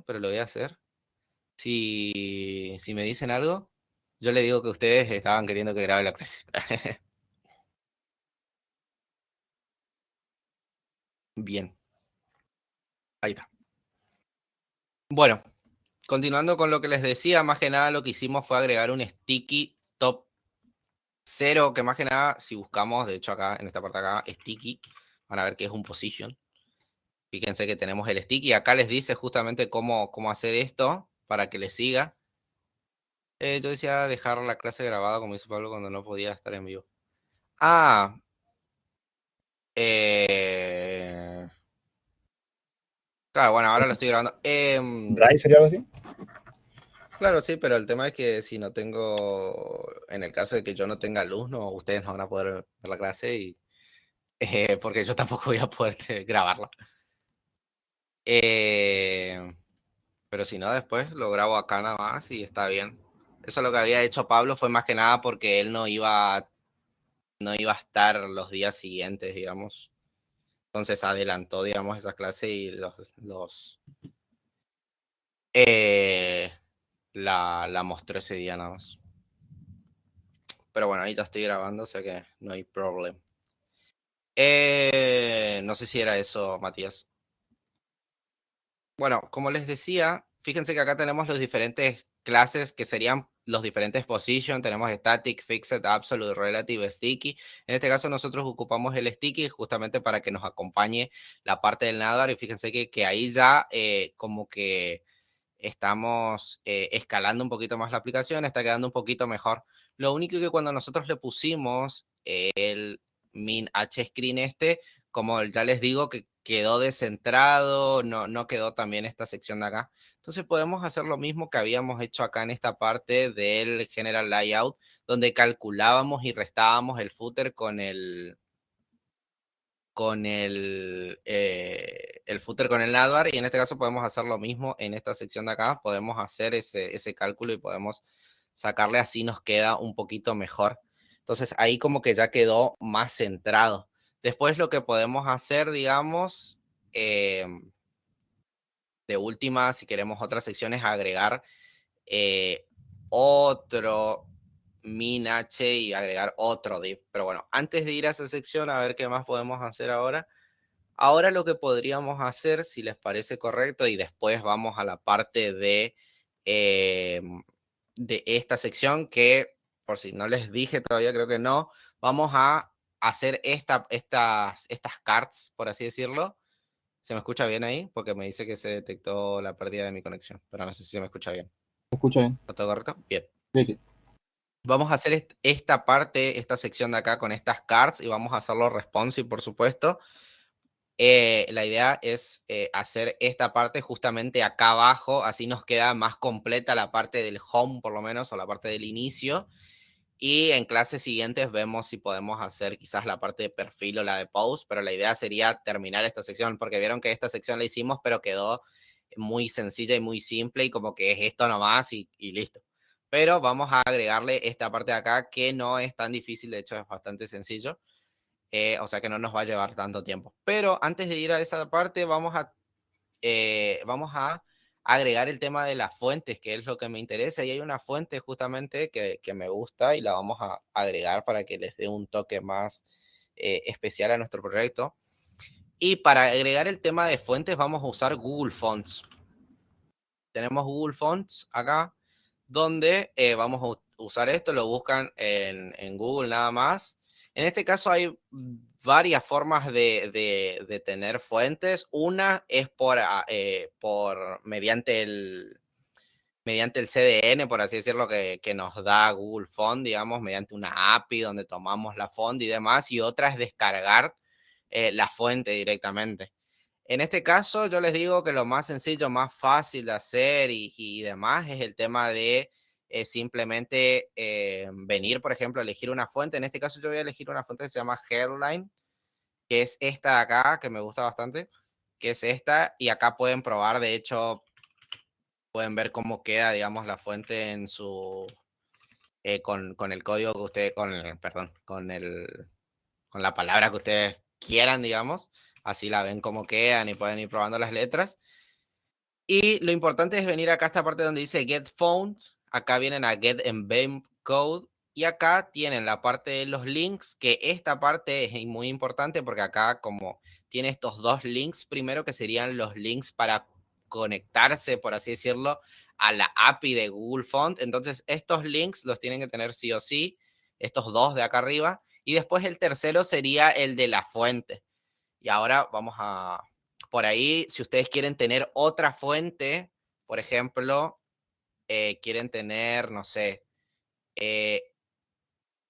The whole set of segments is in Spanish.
pero lo voy a hacer. Si me dicen algo, yo le digo que ustedes estaban queriendo que grabe la clase. Bien, ahí está. Bueno, continuando con lo que les decía, más que nada lo que hicimos fue agregar un sticky top 0, que más que nada, si buscamos, de hecho acá, en esta parte acá, sticky, van a ver que es un position. Fíjense que tenemos el sticky. Acá les dice justamente cómo hacer esto para que les siga. Yo decía dejar la clase grabada, como dice Pablo, cuando no podía estar en vivo. Ah, claro, bueno, ahora lo estoy grabando. ¿Drive sería algo así? Claro, sí, pero el tema es que si no tengo, en el caso de que yo no tenga luz, no, ustedes no van a poder ver la clase y porque yo tampoco voy a poder grabarla. Pero si no, después lo grabo acá nada más y está bien. Eso lo que había hecho Pablo fue más que nada porque él no iba a estar los días siguientes, digamos. Entonces adelantó, digamos, esa clase y la mostró ese día nada más. Pero bueno, ahí ya estoy grabando, o sea que no hay problema. No sé si era eso, Matías. Bueno, como les decía, fíjense que acá tenemos los diferentes clases que serían los diferentes position. Tenemos static, fixed, absolute, relative, sticky. En este caso nosotros ocupamos el sticky justamente para que nos acompañe la parte del navbar. Y fíjense que ahí ya como que estamos escalando un poquito más la aplicación, está quedando un poquito mejor. Lo único que cuando nosotros le pusimos el min hscreen como ya les digo, que quedó descentrado, no quedó también esta sección de acá. Entonces podemos hacer lo mismo que habíamos hecho acá en esta parte del General Layout, donde calculábamos y restábamos el footer con el footer con el navbar, y en este caso podemos hacer lo mismo en esta sección de acá, podemos hacer ese cálculo y podemos sacarle, así nos queda un poquito mejor. Entonces ahí como que ya quedó más centrado. Después lo que podemos hacer, digamos, de última, si queremos otras secciones, agregar otro min h y agregar otro div. Pero bueno, antes de ir a esa sección, a ver qué más podemos hacer ahora. Ahora lo que podríamos hacer, si les parece correcto, y después vamos a la parte de esta sección, que por si no les dije todavía, creo que no, vamos a hacer estas cards, por así decirlo. ¿Se me escucha bien ahí? Porque me dice que se detectó la pérdida de mi conexión, pero no sé si se me escucha bien. ¿Me escucha bien? ¿Está todo correcto? Bien. Sí, sí. Vamos a hacer esta parte, esta sección de acá con estas cards, y vamos a hacerlo responsive, por supuesto. La idea es hacer esta parte justamente acá abajo, así nos queda más completa la parte del home, por lo menos, o la parte del inicio. Y en clases siguientes vemos si podemos hacer quizás la parte de perfil o la de post, pero la idea sería terminar esta sección, porque vieron que esta sección la hicimos, pero quedó muy sencilla y muy simple, y como que es esto nomás y listo. Pero vamos a agregarle esta parte de acá, que no es tan difícil, de hecho es bastante sencillo. O sea que no nos va a llevar tanto tiempo. Pero antes de ir a esa parte, vamos a agregar el tema de las fuentes, que es lo que me interesa. Y hay una fuente justamente que me gusta, y la vamos a agregar para que les dé un toque más especial a nuestro proyecto. Y para agregar el tema de fuentes vamos a usar Google Fonts. Tenemos Google Fonts acá, donde vamos a usar esto, lo buscan en Google nada más. En este caso hay varias formas de tener fuentes. Una es mediante el CDN, por así decirlo, que nos da Google Font, digamos, mediante una API donde tomamos la font y demás. Y otra es descargar la fuente directamente. En este caso, yo les digo que lo más sencillo, más fácil de hacer y demás es el tema de simplemente venir, por ejemplo, a elegir una fuente. En este caso, yo voy a elegir una fuente que se llama Headline, que es esta de acá, que me gusta bastante, que es esta. Y acá pueden probar, de hecho, pueden ver cómo queda, digamos, la fuente en su con el código que ustedes, perdón, con la palabra que ustedes quieran, digamos. Así la ven cómo quedan y pueden ir probando las letras. Y lo importante es venir acá a esta parte donde dice Get Font. Acá vienen a Get Embed Code. Y acá tienen la parte de los links, que esta parte es muy importante porque acá como tiene estos dos links, primero que serían los links para conectarse, por así decirlo, a la API de Google Font. Entonces estos links los tienen que tener sí o sí, estos dos de acá arriba. Y después el tercero sería el de la fuente. Y ahora vamos a, por ahí, si ustedes quieren tener otra fuente, por ejemplo, quieren tener, no sé, eh,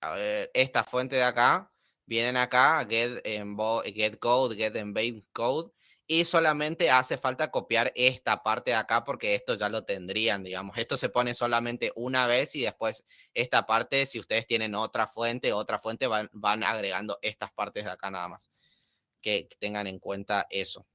a ver, esta fuente de acá, vienen acá, get code, get embed code, y solamente hace falta copiar esta parte de acá porque esto ya lo tendrían, digamos. Esto se pone solamente una vez y después esta parte, si ustedes tienen otra fuente, van agregando estas partes de acá nada más. Que tengan en cuenta eso.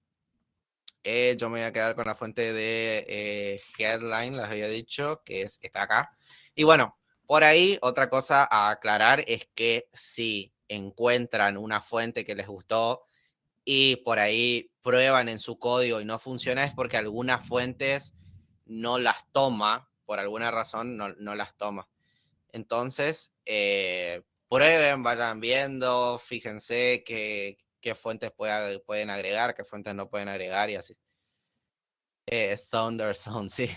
Yo me voy a quedar con la fuente de headline, les había dicho, que es esta acá. Y bueno, por ahí otra cosa a aclarar es que si encuentran una fuente que les gustó y por ahí prueban en su código y no funciona, es porque algunas fuentes no las toma, por alguna razón no las toma. Entonces, prueben, vayan viendo, fíjense qué fuentes pueden agregar, qué fuentes no pueden agregar y así. Thunderzone, sí.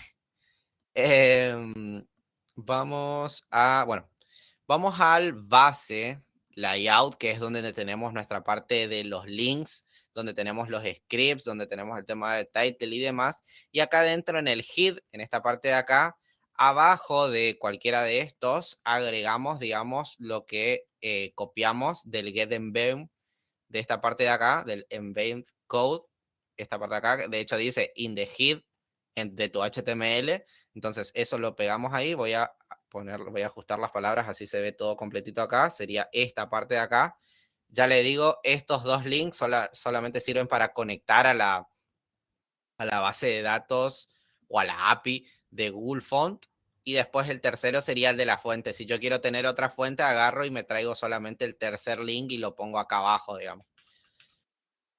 Vamos a, bueno, vamos al base layout, que es donde tenemos nuestra parte de los links, donde tenemos los scripts, donde tenemos el tema de title y demás. Y acá dentro en el head, en esta parte de acá, abajo de cualquiera de estos, agregamos, digamos, lo que copiamos del get embed de esta parte de acá, del embed code, esta parte de acá, de hecho dice in the head de tu HTML. Entonces eso lo pegamos ahí, voy a ajustar las palabras, así se ve todo completito acá, sería esta parte de acá. Ya le digo, estos dos links solamente sirven para conectar a la base de datos o a la API de Google Font. Y después el tercero sería el de la fuente. Si yo quiero tener otra fuente, agarro y me traigo solamente el tercer link y lo pongo acá abajo, digamos.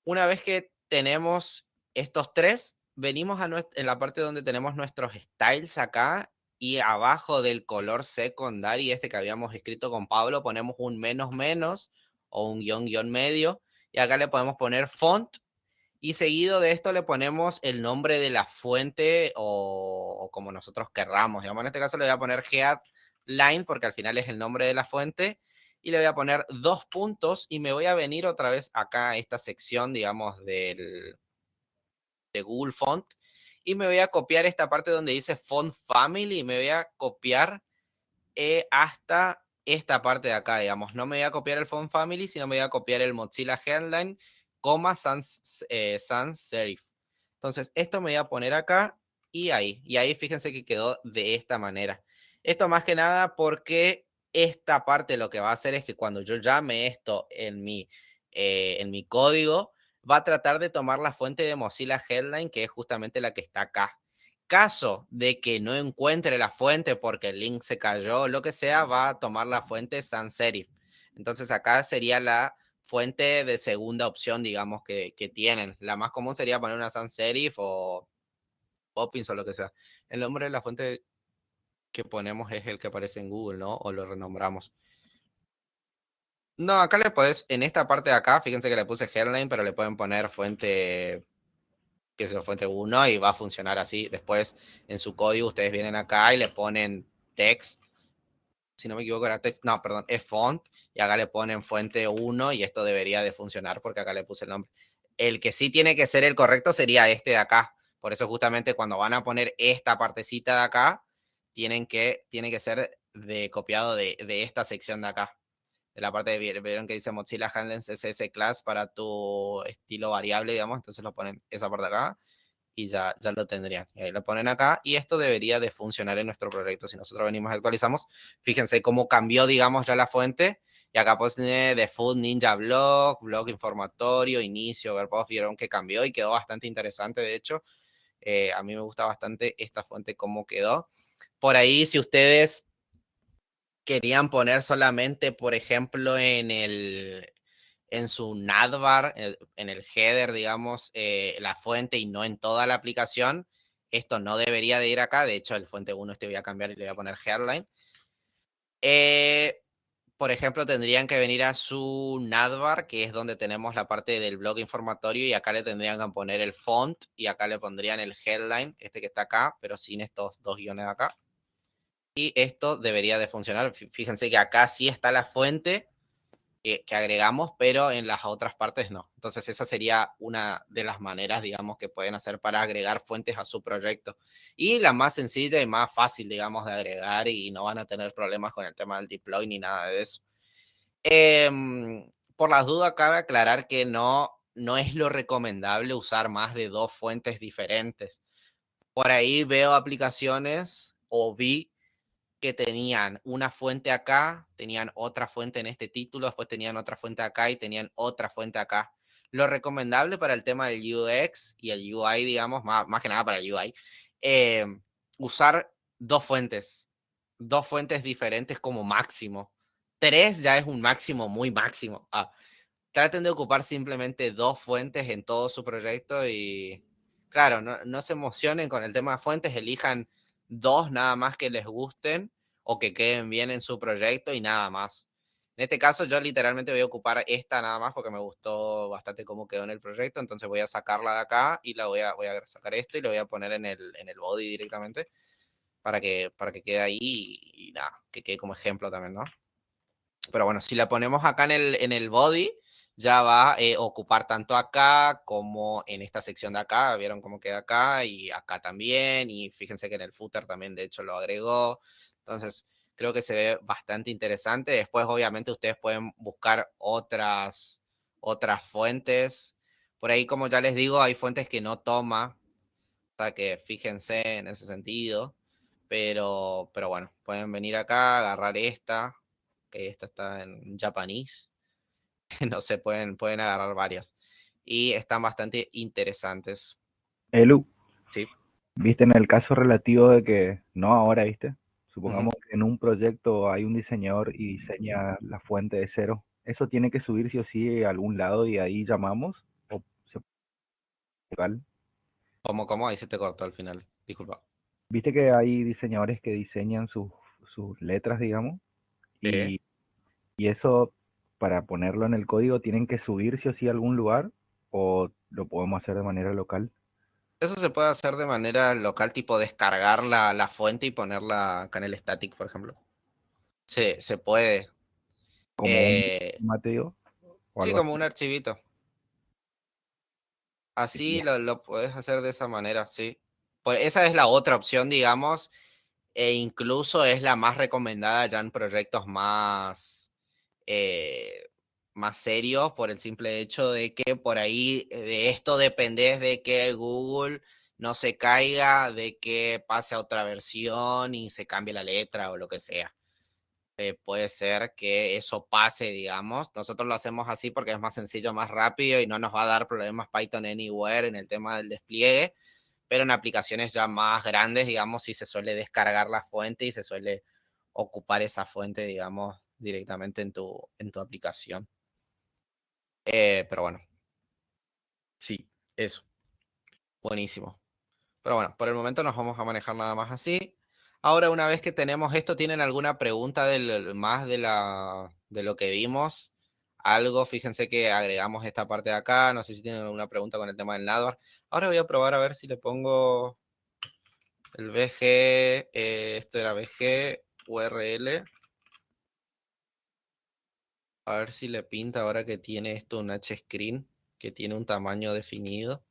Una vez que tenemos estos tres, venimos en la parte donde tenemos nuestros styles acá y abajo del color secundario, este que habíamos escrito con Pablo, ponemos un menos menos o un guión guión medio y acá le podemos poner font y seguido de esto le ponemos el nombre de la fuente o como nosotros querramos. Digamos, en este caso le voy a poner headline porque al final es el nombre de la fuente y le voy a poner 2 puntos y me voy a venir otra vez acá a esta sección, digamos, de Google Font y me voy a copiar esta parte donde dice Font Family y me voy a copiar hasta esta parte de acá, digamos. No me voy a copiar el Font Family, sino me voy a copiar el Mozilla Headline, sans serif. Entonces, esto me voy a poner acá y ahí. Y ahí fíjense que quedó de esta manera. Esto más que nada porque esta parte lo que va a hacer es que cuando yo llame esto en mi código, va a tratar de tomar la fuente de Mozilla Headline, que es justamente la que está acá. Caso de que no encuentre la fuente porque el link se cayó o lo que sea, va a tomar la fuente sans serif. Entonces acá sería la fuente de segunda opción, digamos, que tienen. La más común sería poner una sans serif o Poppins o lo que sea. El nombre de la fuente que ponemos es el que aparece en Google, ¿no? O lo renombramos. No, acá le puedes, en esta parte de acá, fíjense que le puse headline, pero le pueden poner fuente, que es la fuente 1 y va a funcionar así. Después en su código ustedes vienen acá y le ponen text. Si no me equivoco era text, no, perdón, es font y acá le ponen fuente 1 y esto debería de funcionar porque acá le puse el nombre. El que sí tiene que ser el correcto sería este de acá. Por eso justamente cuando van a poner esta partecita de acá, tiene que ser copiado de esta sección de acá. De la parte de, vieron que dice Mozilla Handling CSS Class para tu estilo variable, digamos, entonces lo ponen esa parte de acá y ya lo tendrían. Y ahí lo ponen acá y esto debería de funcionar en nuestro proyecto. Si nosotros venimos y actualizamos, fíjense cómo cambió, digamos, ya la fuente. Y acá pues de Food Ninja blog informatorio, inicio, verbo, vieron que cambió y quedó bastante interesante, de hecho. A mí me gusta bastante esta fuente, cómo quedó. Por ahí, si ustedes querían poner solamente, por ejemplo, en su navbar, en el header, digamos, la fuente y no en toda la aplicación, esto no debería de ir acá. De hecho, el fuente 1 voy a cambiar y le voy a poner headline. Por ejemplo, tendrían que venir a su navbar, que es donde tenemos la parte del blog informatorio, y acá le tendrían que poner el font, y acá le pondrían el headline, que está acá, pero sin estos 2 guiones acá. Y esto debería de funcionar. Fíjense que acá sí está la fuente que agregamos, pero en las otras partes no. Entonces esa sería una de las maneras, digamos, que pueden hacer para agregar fuentes a su proyecto. Y la más sencilla y más fácil, digamos, de agregar, y no van a tener problemas con el tema del deploy ni nada de eso. Por las dudas, cabe aclarar que no es lo recomendable usar más de 2 fuentes diferentes. Por ahí veo aplicaciones o vi que tenían una fuente acá, tenían otra fuente en este título, después tenían otra fuente acá y tenían otra fuente acá. Lo recomendable para el tema del UX y el UI, digamos, más que nada para el UI, eh, usar 2 fuentes diferentes como máximo. 3 ya es un máximo muy máximo. Traten de ocupar simplemente 2 fuentes en todo su proyecto y, claro, no se emocionen con el tema de fuentes, elijan 2 nada más que les gusten o que queden bien en su proyecto y nada más. En este caso yo literalmente voy a ocupar esta nada más porque me gustó bastante cómo quedó en el proyecto, entonces voy a sacarla de acá y voy a sacar esto y lo voy a poner en el body directamente para que quede ahí y nada, que quede como ejemplo también, ¿no? Pero bueno, si la ponemos acá en el body, ya va a ocupar tanto acá como en esta sección de acá. ¿Vieron cómo queda acá? Y acá también. Y fíjense que en el footer también, de hecho, lo agregó. Entonces, creo que se ve bastante interesante. Después, obviamente, ustedes pueden buscar otras fuentes. Por ahí, como ya les digo, hay fuentes que no toma. O sea, que fíjense en ese sentido. Pero bueno, pueden venir acá, agarrar esta, que esta está en japonés. No sé, pueden agarrar varias. Y están bastante interesantes. Elu, Sí. viste en el caso relativo de que, no ahora, viste, Ujú. supongamos que en un proyecto hay un diseñador y diseña la fuente de cero, eso tiene que subir sí o sí a algún lado y ahí llamamos, o se puede local. ¿Cómo? Ahí se te cortó al final. Disculpa. Viste que hay diseñadores que diseñan sus letras, digamos, Sí. y, y eso para ponerlo en el código tienen que subir sí o sí a algún lugar o lo podemos hacer de manera local, Eso se puede hacer de manera local, tipo descargar la fuente y ponerla acá en el static, por ejemplo. Se puede. como un Eh, Mateo o sí, algo como así. un archivito. Así Sería. lo puedes hacer de esa manera, sí. Pues esa es la otra opción, digamos, e incluso es la más recomendada ya en proyectos eh, más serios, por el simple hecho de que por ahí de esto dependés de que Google no se caiga, de que pase a otra versión y se cambie la letra o lo que sea. Puede ser que eso pase, digamos. Nosotros lo hacemos así porque es más sencillo, más rápido y no nos va a dar problemas Python Anywhere en el tema del despliegue, pero en aplicaciones ya más grandes, digamos, sí se suele descargar la fuente y se suele ocupar esa fuente, digamos, directamente en tu aplicación. Pero bueno, sí, eso. Buenísimo. Pero bueno, por el momento nos vamos a manejar nada más así. Ahora, una vez que tenemos esto, ¿tienen alguna pregunta más de lo que vimos? Algo, fíjense que agregamos esta parte de acá. No sé si tienen alguna pregunta con el tema del Navbar. Ahora voy a probar a ver si le pongo el BG. Esto era BG URL. A ver si le pinta ahora que tiene esto un H-Screen, que tiene un tamaño definido.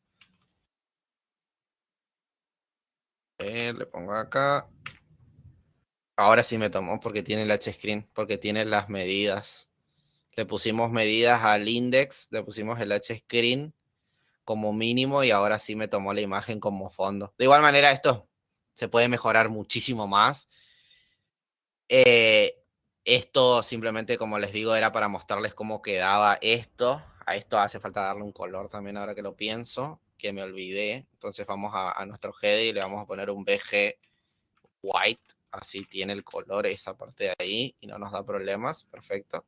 Le pongo acá. Ahora sí me tomó porque tiene el H-Screen, porque tiene las medidas. Le pusimos medidas al index, le pusimos el H-Screen como mínimo y ahora sí me tomó la imagen como fondo. De igual manera, esto se puede mejorar muchísimo más. Eh, Esto simplemente, como les digo, era para mostrarles cómo quedaba esto. A esto hace falta darle un color también ahora que lo pienso, que me olvidé. Entonces vamos a nuestro header y le vamos a poner un BG white. Así tiene el color esa parte de ahí y no nos da problemas. Perfecto.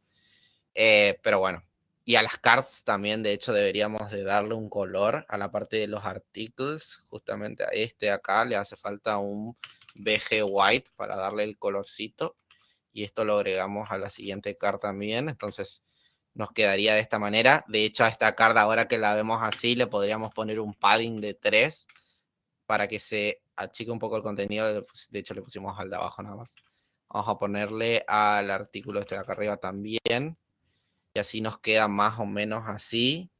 Pero bueno. Y a las cards también, de hecho, deberíamos de darle un color a la parte de los articles. Justamente a este acá le hace falta un BG White para darle el colorcito. Y esto lo agregamos a la siguiente card también. Entonces nos quedaría de esta manera. De hecho, a esta card, ahora que la vemos así, le podríamos poner un padding de 3 para que se achique un poco el contenido. De hecho, le pusimos al de abajo nada más. Vamos a ponerle al artículo este de acá arriba también. Y así nos queda más o menos así.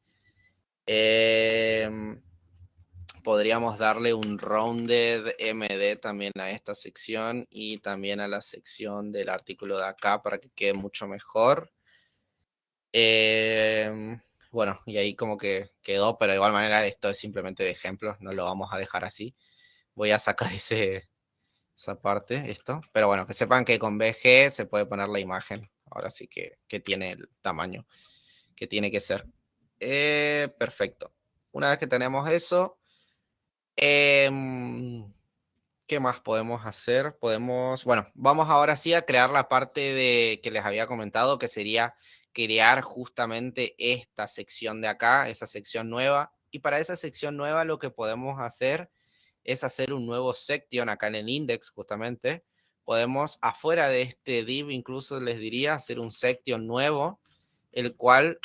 Podríamos darle un rounded MD también a esta sección y también a la sección del artículo de acá para que quede mucho mejor. Bueno, y ahí como que quedó, pero de igual manera esto es simplemente de ejemplos, no lo vamos a dejar así. Voy a sacar esa parte, esto. Pero bueno, que sepan que con BG se puede poner la imagen. Ahora sí que tiene el tamaño que tiene que ser. Perfecto. Una vez que tenemos eso, ¿qué más podemos hacer? Bueno, vamos ahora sí a crear la parte de que les había comentado, que sería crear justamente esta sección de acá, esa sección nueva. Y para esa sección nueva lo que podemos hacer es hacer un nuevo section acá en el index justamente. Podemos afuera de este div incluso les diría hacer un section nuevo, el cual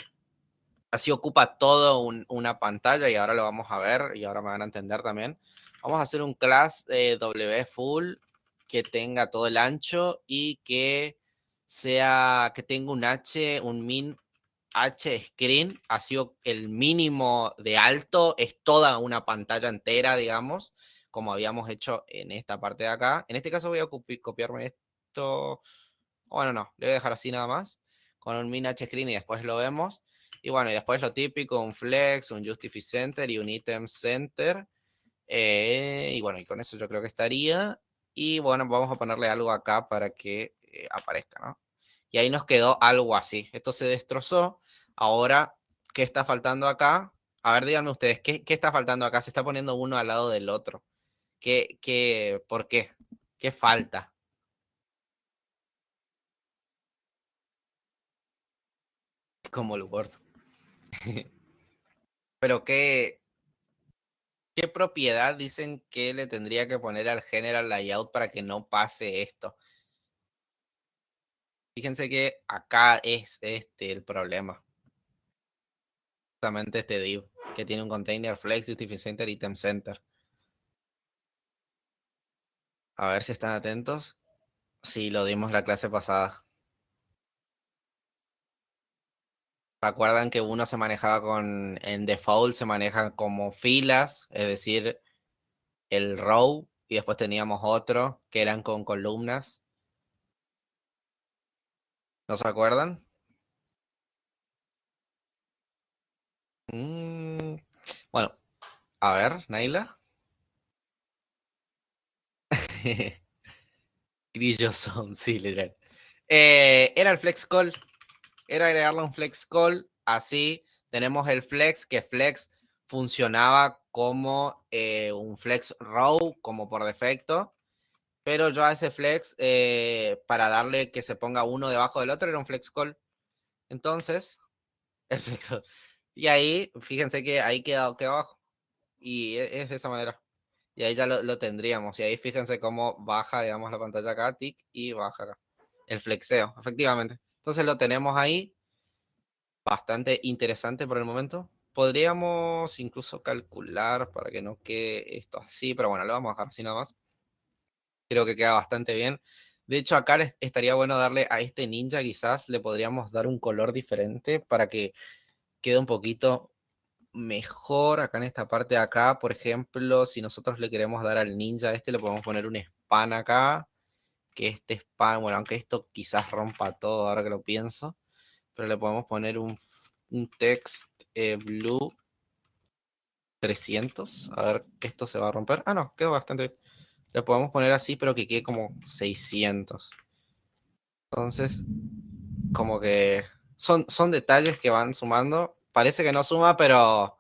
así ocupa toda una pantalla y ahora lo vamos a ver y ahora me van a entender también. Vamos a hacer un class W full que tenga todo el ancho y que tenga un min H screen, así el mínimo de alto es toda una pantalla entera, digamos, como habíamos hecho en esta parte de acá. En este caso voy a copiarme esto. Bueno, no, le voy a dejar así nada más, con un min H screen y después lo vemos. Y bueno, y después lo típico, un flex, un justify center y un item center. Y bueno, y con eso yo creo que estaría. Y bueno, vamos a ponerle algo acá para que aparezca, ¿no? Y ahí nos quedó algo así. Esto se destrozó. Ahora, ¿qué está faltando acá? A ver, díganme ustedes, ¿qué está faltando acá? Se está poniendo uno al lado del otro. ¿Por qué? ¿Qué falta? Como lo Word. Pero ¿qué propiedad dicen que le tendría que poner al general layout para que no pase esto? Fíjense que acá es el problema. Justamente este div, que tiene un container flex, justify center, item center. A ver si están atentos. Sí, lo dimos la clase pasada. ¿Se acuerdan que uno se manejaba en default se maneja como filas, es decir, el row, y después teníamos otro que eran con columnas? ¿No se acuerdan? Bueno, a ver, Naila. Grillos son, sí, literal. Era el flex call, era agregarle un flex call, así tenemos el flex, que flex funcionaba como un flex row, como por defecto, pero yo a ese flex, para darle que se ponga uno debajo del otro, era un flex call. Entonces, el flex call. Y ahí, fíjense que ahí queda abajo. Y es de esa manera. Y ahí ya lo tendríamos. Y ahí fíjense cómo baja, digamos, la pantalla acá, tic, y baja acá. El flexeo, efectivamente. Entonces lo tenemos ahí. Bastante interesante por el momento. Podríamos incluso calcular para que no quede esto así, pero bueno, lo vamos a dejar así nada más. Creo que queda bastante bien. De hecho, acá estaría bueno darle a este ninja, quizás le podríamos dar un color diferente para que quede un poquito mejor acá en esta parte de acá. Por ejemplo, si nosotros le queremos dar al ninja este, le podemos poner un span acá, que este span, bueno, aunque esto quizás rompa todo ahora que lo pienso, pero le podemos poner un text blue 300. A ver, esto se va a romper. Ah, no, quedó bastante bien. Le podemos poner así, pero que quede como 600. Entonces, como que son detalles que van sumando. Parece que no suma, pero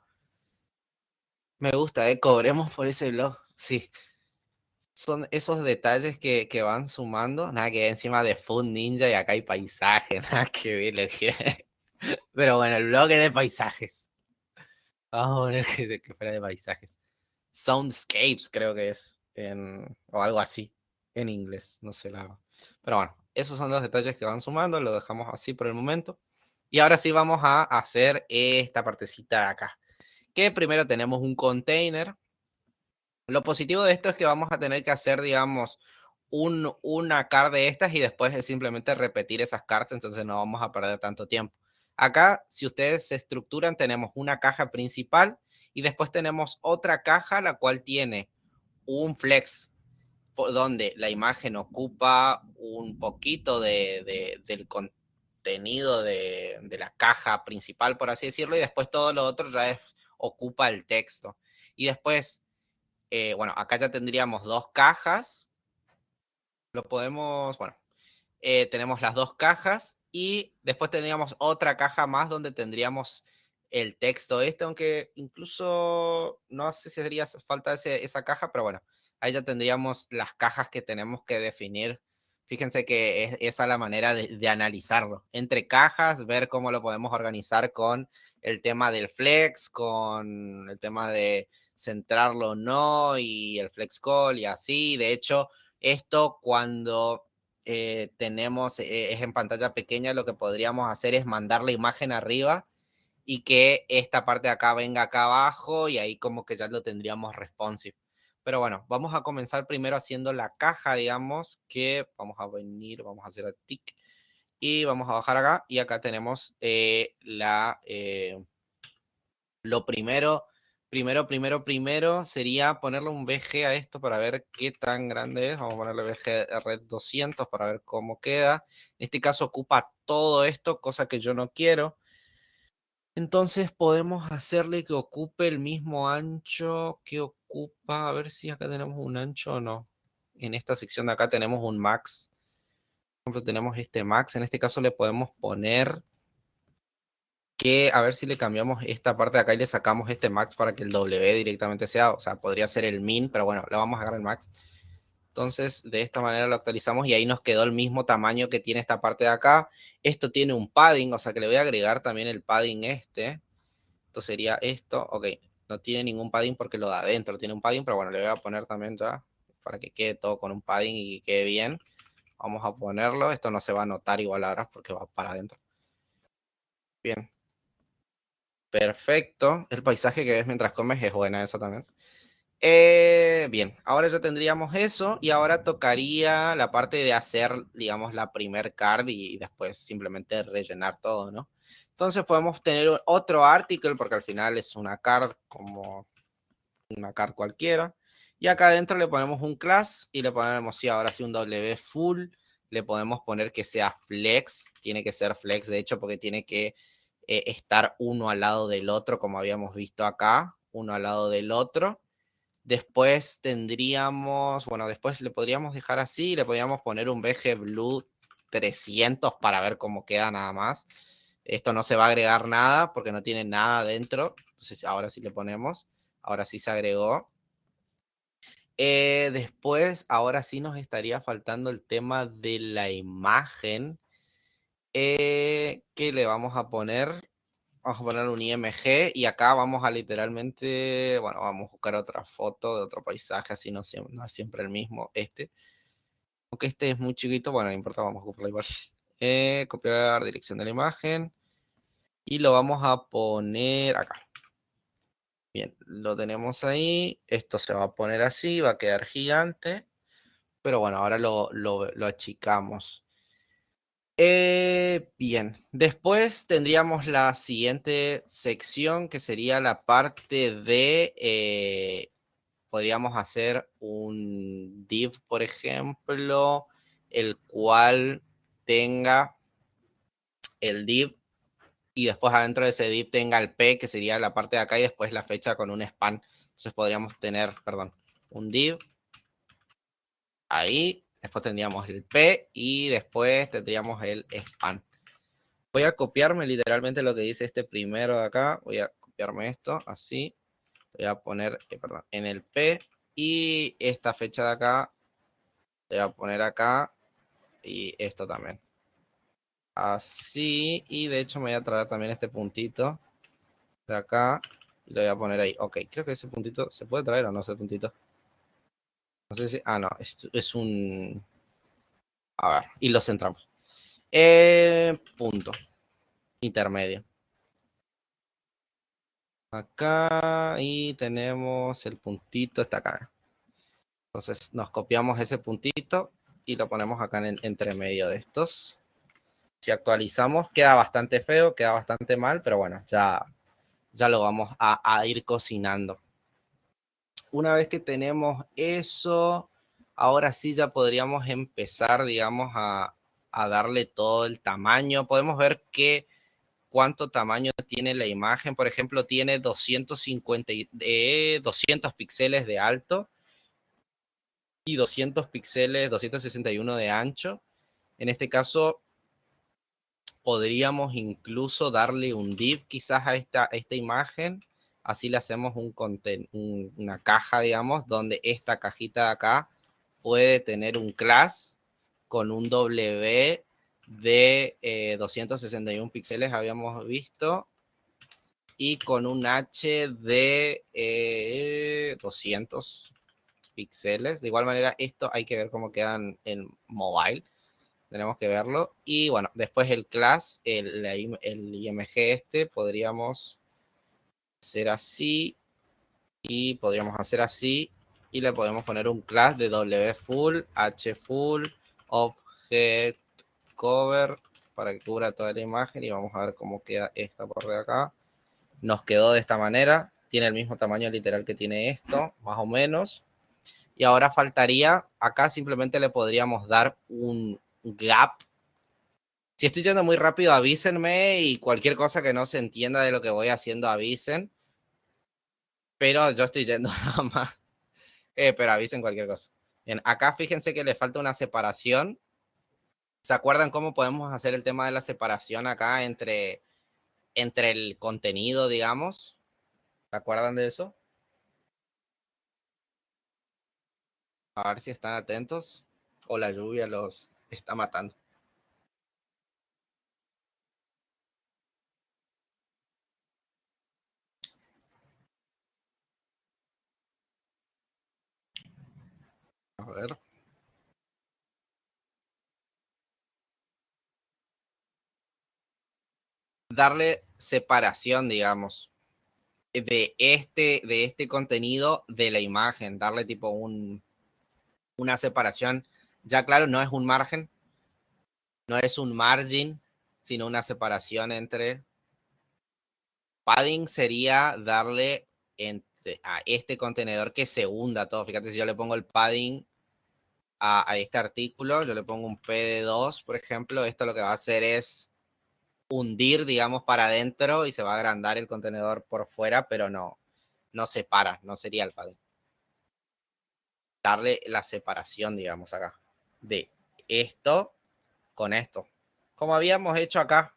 me gusta, cobremos por ese blog. Sí, son esos detalles que van sumando. Nada que ver encima de Food Ninja y acá hay paisaje, nada que ver. Pero bueno, el bloque de paisajes. Vamos a poner que fuera de paisajes. Soundscapes, creo que es. O algo así. En inglés. No sé la verdad. Pero bueno, esos son los detalles que van sumando. Lo dejamos así por el momento. Y ahora sí vamos a hacer esta partecita de acá. Que primero tenemos un container. Lo positivo de esto es que vamos a tener que hacer, digamos, una card de estas y después es simplemente repetir esas cards, entonces no vamos a perder tanto tiempo. Acá, si ustedes se estructuran, tenemos una caja principal y después tenemos otra caja, la cual tiene un flex, donde la imagen ocupa un poquito del contenido de la caja principal, por así decirlo, y después todo lo otro ya ocupa el texto. Y después bueno, acá ya tendríamos dos cajas. Lo podemos, bueno, tenemos las dos cajas y después tendríamos otra caja más donde tendríamos el texto este, aunque incluso no sé si sería falta esa caja, pero bueno, ahí ya tendríamos las cajas que tenemos que definir. Fíjense que esa es la manera de analizarlo. Entre cajas, ver cómo lo podemos organizar con el tema del flex, con el tema de centrarlo o no y el flex call y así. De hecho, esto cuando tenemos, es en pantalla pequeña, lo que podríamos hacer es mandar la imagen arriba y que esta parte de acá venga acá abajo y ahí como que ya lo tendríamos responsive. Pero bueno, vamos a comenzar primero haciendo la caja, digamos, que vamos a venir, vamos a hacer el tick y vamos a bajar acá y acá tenemos lo primero sería ponerle un VG a esto para ver qué tan grande es. Vamos a ponerle VG Red 200 para ver cómo queda. En este caso ocupa todo esto, cosa que yo no quiero. Entonces podemos hacerle que ocupe el mismo ancho que ocupa. A ver si acá tenemos un ancho o no. En esta sección de acá tenemos un max. Por ejemplo, tenemos este max. En este caso le podemos poner que a ver si le cambiamos esta parte de acá y le sacamos este max para que el W directamente sea, o sea, podría ser el min, pero bueno, le vamos a agarrar el max. Entonces, de esta manera lo actualizamos y ahí nos quedó el mismo tamaño que tiene esta parte de acá. Esto tiene un padding, o sea que le voy a agregar también el padding este. Esto sería esto, ok, no tiene ningún padding porque lo de adentro tiene un padding, pero bueno, le voy a poner también ya para que quede todo con un padding y que quede bien. Vamos a ponerlo, esto no se va a notar igual ahora porque va para adentro. Bien, perfecto. El paisaje que ves mientras comes es buena esa también. Bien, ahora ya tendríamos eso y ahora tocaría la parte de hacer, digamos, la primer card y después simplemente rellenar todo, ¿no? Entonces podemos tener otro article porque al final es una card como una card cualquiera. Y acá adentro le ponemos un class y le ponemos, sí, ahora sí un W full. Le podemos poner que sea flex, tiene que ser flex de hecho porque tiene que estar uno al lado del otro como habíamos visto acá, uno al lado del otro. Después tendríamos, bueno, después le podríamos dejar así, le podríamos poner un VG Blue 300 para ver cómo queda nada más. Esto no se va a agregar nada porque no tiene nada dentro. Entonces ahora sí le ponemos, ahora sí se agregó. Después, ahora sí nos estaría faltando el tema de la imagen. Que le vamos a poner, vamos a poner un IMG y acá vamos a literalmente, bueno, vamos a buscar otra foto de otro paisaje, así no es siempre el mismo este. Aunque este es muy chiquito, bueno, no importa, vamos a copiarlo igual. Copiar dirección de la imagen y lo vamos a poner acá. Bien, lo tenemos ahí. Esto se va a poner así, va a quedar gigante. Pero bueno, ahora lo achicamos. Bien, después tendríamos la siguiente sección que sería la parte de, podríamos hacer un div, por ejemplo, el cual tenga el div y después adentro de ese div tenga el p, que sería la parte de acá, y después la fecha con un span. Entonces podríamos tener, perdón, un div ahí, después tendríamos el p y después tendríamos el span. Voy a copiarme literalmente lo que dice este primero de acá. Voy a copiarme esto así. Voy a poner, perdón, en el P y esta fecha de acá. Voy a poner acá y esto también. así, y de hecho me voy a traer también este puntito de acá y lo voy a poner ahí. Ok, creo que ese puntito, ¿se puede traer o no ese puntito? No sé si, no, es un, a ver, y lo centramos. Punto, intermedio. Acá, y tenemos el puntito, está acá. Entonces nos copiamos ese puntito y lo ponemos acá entre medio de estos. Si actualizamos, queda bastante feo, queda bastante mal, pero bueno, ya lo vamos a ir cocinando. Una vez que tenemos eso, ahora sí ya podríamos empezar, digamos, a darle todo el tamaño. Podemos ver cuánto tamaño tiene la imagen. Por ejemplo, tiene 200 píxeles de alto y 200 píxeles, 261 de ancho. En este caso, podríamos incluso darle un div quizás a esta imagen. Así le hacemos una caja, digamos, donde esta cajita de acá puede tener un class con un W de 261 píxeles, habíamos visto, y con un H de 200 píxeles. De igual manera, esto hay que ver cómo quedan en mobile. Tenemos que verlo. Y bueno, después el class, el IMG podríamos hacer así. Y podríamos hacer así. Y le podemos poner un class de W full, H full, object cover, para que cubra toda la imagen. Y vamos a ver cómo queda esta parte de acá. Nos quedó de esta manera. Tiene el mismo tamaño literal que tiene esto, más o menos. Y ahora faltaría, acá simplemente le podríamos dar un gap. Si estoy yendo muy rápido, avísenme, y cualquier cosa que no se entienda de lo que voy haciendo, avisen. Pero yo estoy yendo nada más. Pero avisen cualquier cosa. Bien, acá fíjense que le falta una separación. ¿Se acuerdan cómo podemos hacer el tema de la separación acá entre el contenido, digamos? ¿Se acuerdan de eso? A ver si están atentos o la lluvia los está matando. A ver. Darle separación, digamos, de este contenido de la imagen, darle tipo una separación. Ya claro, no es un margen, no es un margin, sino una separación entre. Padding sería darle a este contenedor que se hunda todo. Fíjate, si yo le pongo el padding a este artículo, yo le pongo un PD2, por ejemplo, esto lo que va a hacer es hundir, digamos, para adentro, y se va a agrandar el contenedor por fuera, pero no separa, no sería el padding. Darle la separación, digamos, acá, de esto con esto. Como habíamos hecho acá.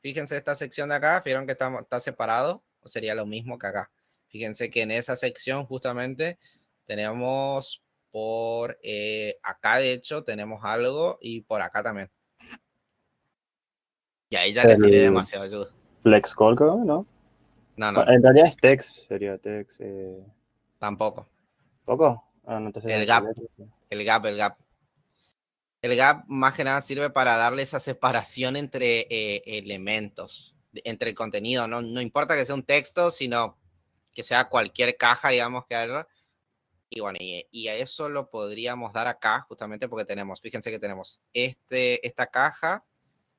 Fíjense esta sección de acá, vieron que está separado, o sería lo mismo que acá. Fíjense que en esa sección justamente tenemos por acá, de hecho, tenemos algo, y por acá también. Y ahí ya les tiré El demasiado ayuda. flex call, creo, ¿no? No, Bueno, en realidad es text, sería text. tampoco. ¿Poco? Ah, no, entonces El es gap, text. el gap, el gap. El gap más que nada sirve para darle esa separación entre elementos, entre el contenido. No importa que sea un texto, sino que sea cualquier caja, digamos, que haya. Y bueno, y a eso lo podríamos dar acá, justamente porque tenemos, fíjense que tenemos esta caja,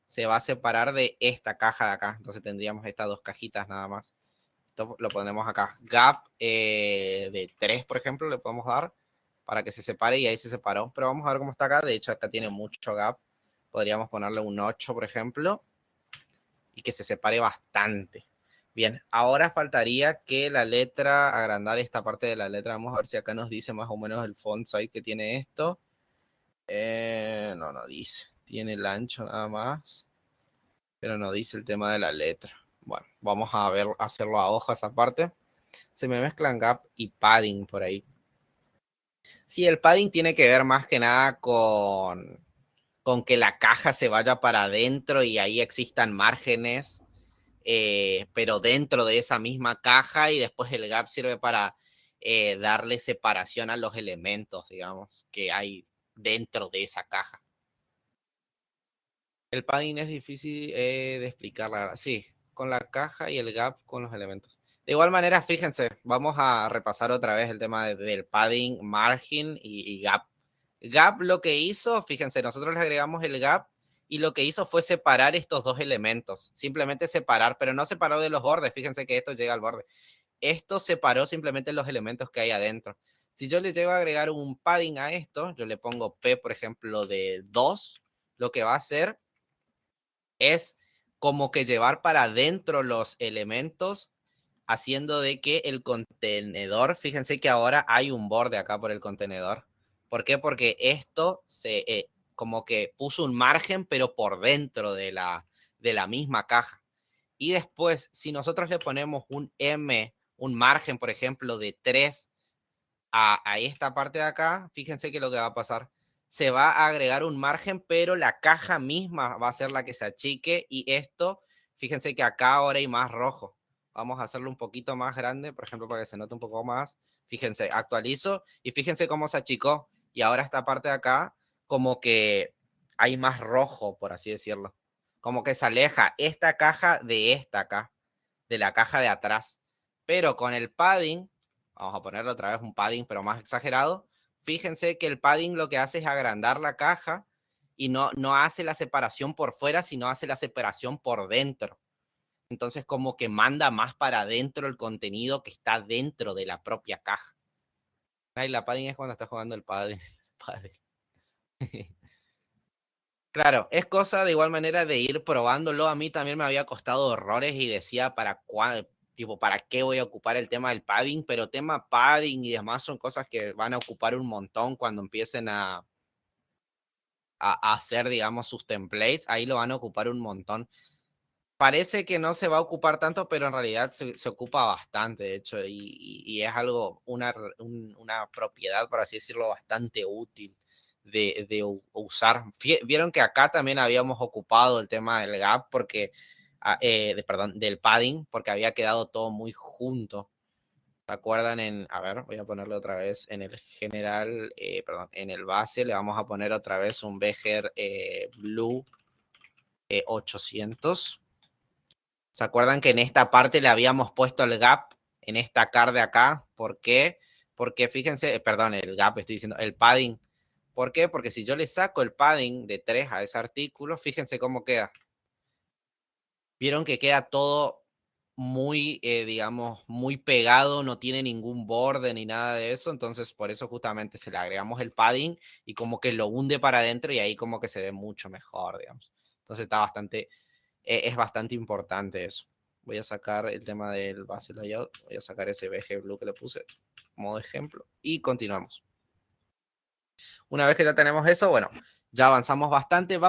se va a separar de esta caja de acá. Entonces tendríamos estas dos cajitas nada más. Esto lo ponemos acá. Gap de 3, por ejemplo, le podemos dar para que se separe, y ahí se separó. Pero vamos a ver cómo está acá. De hecho, acá tiene mucho gap. Podríamos ponerle un 8, por ejemplo, y que se separe bastante. Bien, ahora faltaría que la letra, agrandar esta parte de la letra. Vamos a ver si acá nos dice más o menos el font size que tiene esto. No dice. Tiene el ancho nada más, pero no dice el tema de la letra. Bueno, vamos a ver, hacerlo a hoja esa parte. Se me mezclan gap y padding por ahí. Sí, el padding tiene que ver más que nada con con que la caja se vaya para adentro y ahí existan márgenes, pero dentro de esa misma caja, y después el gap sirve para darle separación a los elementos, digamos, que hay dentro de esa caja. El padding es difícil de explicar, la verdad. Sí, con la caja y el gap con los elementos. De igual manera, fíjense, vamos a repasar otra vez el tema del padding, margin y gap. Gap lo que hizo, fíjense, nosotros le agregamos el gap y lo que hizo fue separar estos dos elementos. Simplemente separar, pero no separó de los bordes. Fíjense que esto llega al borde. Esto separó simplemente los elementos que hay adentro. Si yo le llego a agregar un padding a esto, yo le pongo P, por ejemplo, de 2, lo que va a hacer es como que llevar para adentro los elementos, haciendo de que el contenedor, fíjense que ahora hay un borde acá por el contenedor. ¿Por qué? Porque esto se como que puso un margen, pero por dentro de la misma caja. Y después, si nosotros le ponemos un M, un margen, por ejemplo, de 3 a esta parte de acá, fíjense que lo que va a pasar, se va a agregar un margen, pero la caja misma va a ser la que se achique, y esto, fíjense que acá ahora hay más rojo. Vamos a hacerlo un poquito más grande, por ejemplo, para que se note un poco más. Fíjense, actualizo y fíjense cómo se achicó. Y ahora esta parte de acá, como que hay más rojo, por así decirlo. Como que se aleja esta caja de esta acá, de la caja de atrás. Pero con el padding, vamos a ponerle otra vez un padding, pero más exagerado. Fíjense que el padding lo que hace es agrandar la caja y no hace la separación por fuera, sino hace la separación por dentro. Entonces como que manda más para adentro el contenido que está dentro de la propia caja. Y la padding es cuando está jugando el padding. Claro, es cosa de igual manera de ir probándolo. A mí también me había costado horrores y decía ¿para qué voy a ocupar el tema del padding? Pero tema padding y demás son cosas que van a ocupar un montón cuando empiecen a hacer, digamos, sus templates. Ahí lo van a ocupar un montón. Parece que no se va a ocupar tanto, pero en realidad se ocupa bastante, de hecho, y es algo, una propiedad, por así decirlo, bastante útil de usar. Vieron que acá también habíamos ocupado el tema del gap, porque, perdón, del padding, porque había quedado todo muy junto. ¿Se acuerdan? A ver, voy a ponerle otra vez en el general, perdón, en el base le vamos a poner otra vez un Beher Blue 800. ¿Se acuerdan que en esta parte le habíamos puesto el gap en esta car de acá? ¿Por qué? Porque fíjense, perdón, el gap, estoy diciendo, el padding. ¿Por qué? Porque si yo le saco el padding de 3 a ese artículo, fíjense cómo queda. Vieron que queda todo muy, digamos, muy pegado, no tiene ningún borde ni nada de eso. Entonces, por eso justamente se le agregamos el padding y como que lo hunde para adentro y ahí como que se ve mucho mejor, digamos. Entonces está bastante, es bastante importante eso. Voy a sacar el tema del base layout, voy a sacar ese BG Blue que le puse como ejemplo y continuamos. Una vez que ya tenemos eso, bueno, ya avanzamos bastante.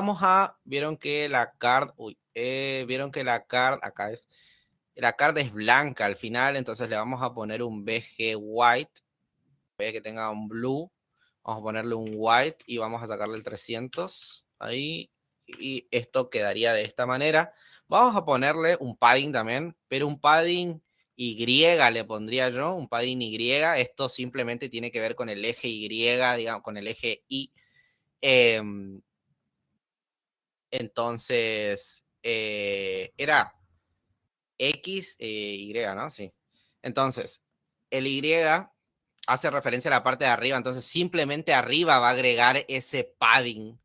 Vieron que la card, vieron que la card, acá es, la card es blanca al final, entonces le vamos a poner un BG white, ve que tenga un blue, vamos a ponerle un white y vamos a sacarle el 300, ahí, y esto quedaría de esta manera. Vamos a ponerle un padding también, pero un padding Y le pondría yo, un padding Y. Esto simplemente tiene que ver con el eje Y, digamos, con el eje Y. Entonces, era X, Y, ¿no? Sí. Entonces, el Y hace referencia a la parte de arriba, entonces simplemente arriba va a agregar ese padding.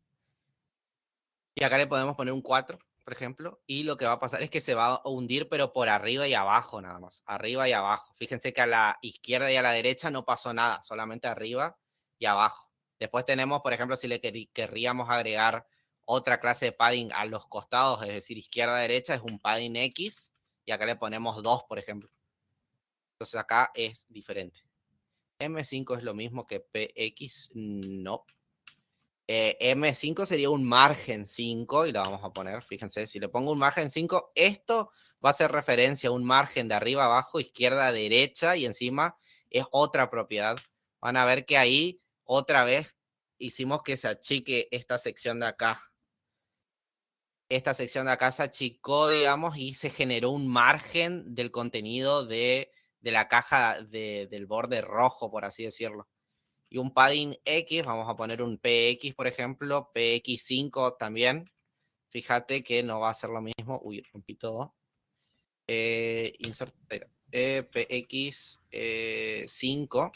Y acá le podemos poner un 4, por ejemplo, y lo que va a pasar es que se va a hundir, pero por arriba y abajo nada más, arriba y abajo. Fíjense que a la izquierda y a la derecha no pasó nada, solamente arriba y abajo. Después tenemos, por ejemplo, si le querríamos agregar otra clase de padding a los costados, es decir, izquierda-derecha, es un padding X, y acá le ponemos 2, por ejemplo. Entonces acá es diferente. M5 es lo mismo que PX, no. M5 sería un margen 5 y lo vamos a poner, fíjense, si le pongo un margen 5, esto va a hacer referencia a un margen de arriba abajo, izquierda derecha y encima es otra propiedad. Van a ver que ahí otra vez hicimos que se achique esta sección de acá. Esta sección de acá se achicó, digamos, y se generó un margen del contenido de la caja del borde rojo, por así decirlo. Y un padding X, vamos a poner un PX, por ejemplo, PX5 también. Fíjate que no va a ser lo mismo. Uy, rompí todo. Insert PX5.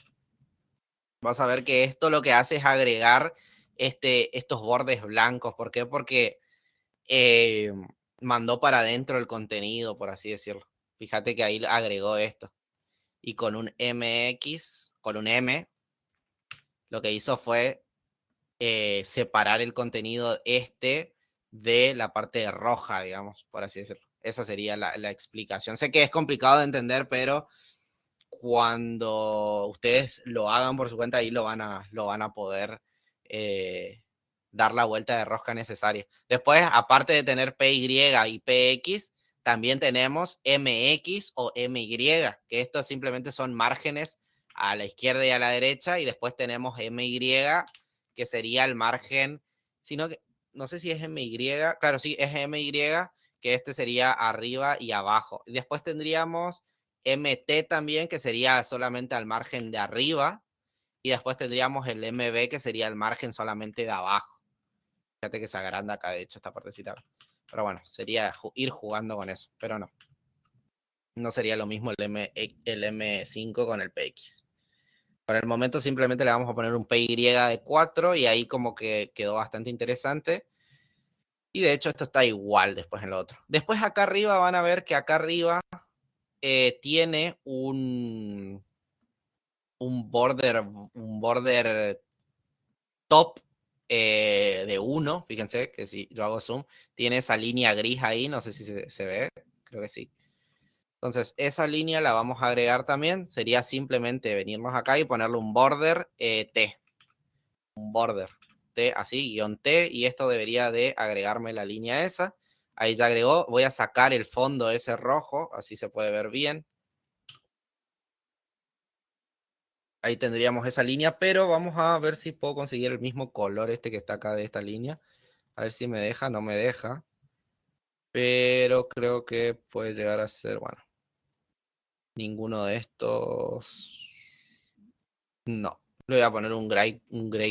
Vas a ver que esto lo que hace es agregar estos bordes blancos. ¿Por qué? Porque mandó para adentro el contenido, por así decirlo. Fíjate que ahí agregó esto. Y con un MX, con un M, lo que hizo fue separar el contenido de la parte roja, digamos, por así decirlo. Esa sería la explicación. Sé que es complicado de entender, pero cuando ustedes lo hagan por su cuenta, ahí lo van a poder dar la vuelta de rosca necesaria. Después, aparte de tener PY y PX, también tenemos MX o MY, que estos simplemente son márgenes a la izquierda y a la derecha, y después tenemos MY, que sería el margen, sino que no sé si es MY, claro, sí, es MY, que este sería arriba y abajo. Y después tendríamos MT también, que sería solamente al margen de arriba, y después tendríamos el MB, que sería el margen solamente de abajo. Fíjate que se agranda acá, de hecho, esta partecita. Pero bueno, sería ir jugando con eso, pero no. No sería lo mismo el M5 con el PX. Por el momento simplemente le vamos a poner un PY de 4 y ahí como que quedó bastante interesante. Y de hecho esto está igual después en lo otro. Después acá arriba van a ver que acá arriba tiene un border top de 1. Fíjense que si yo hago zoom, tiene esa línea gris ahí, no sé si se ve, creo que sí. Entonces, esa línea la vamos a agregar también. Sería simplemente venirnos acá y ponerle un border T. Un border T, así, guión T. Y esto debería de agregarme la línea esa. Ahí ya agregó. Voy a sacar el fondo ese rojo, así se puede ver bien. Ahí tendríamos esa línea, pero vamos a ver si puedo conseguir el mismo color que está acá de esta línea. A ver si me deja, no me deja. Pero creo que puede llegar a ser, bueno, ninguno de estos. No, le voy a poner un gray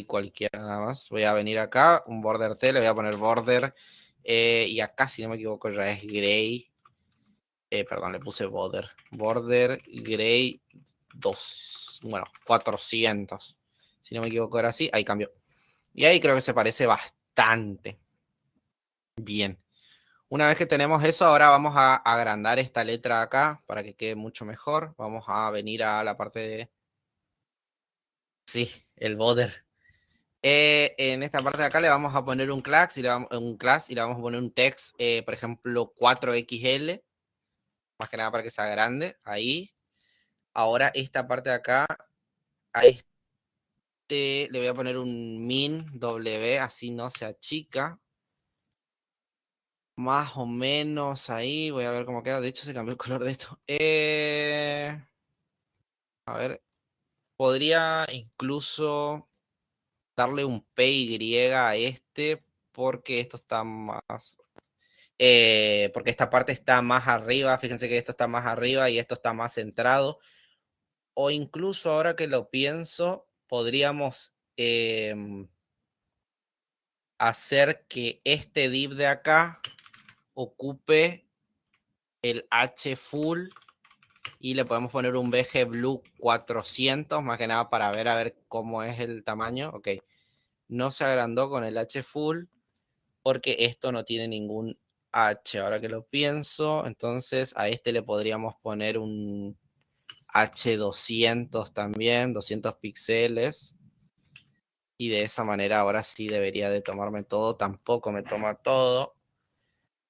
cualquiera nada más. Voy a venir acá, un border C, le voy a poner border. Y acá, si no me equivoco, ya es gray. Perdón, le puse border. Border gray 2. Bueno, 400. Si no me equivoco, era así. Ahí cambió. Y ahí creo que se parece bastante. Bien. Una vez que tenemos eso, ahora vamos a agrandar esta letra acá para que quede mucho mejor. Vamos a venir a la parte de... Sí, el border. En esta parte de acá le vamos a poner un class y le vamos a poner un text, por ejemplo, 4XL. Más que nada para que sea grande. Ahí. Ahora esta parte de acá, a le voy a poner un min W, así no se achica. Más o menos ahí, voy a ver cómo queda. De hecho, se cambió el color de esto. A ver, podría incluso darle un PY a porque esto está más... porque esta parte está más arriba. Fíjense que esto está más arriba y esto está más centrado. O incluso ahora que lo pienso, podríamos hacer que este div de acá ocupe el H full y le podemos poner un BG Blue 400, más que nada para ver a ver cómo es el tamaño. Ok, no se agrandó con el H full porque esto no tiene ningún H. Ahora que lo pienso, entonces a este le podríamos poner un H200 también, 200 píxeles. Y de esa manera ahora sí debería de tomarme todo. Tampoco me toma todo.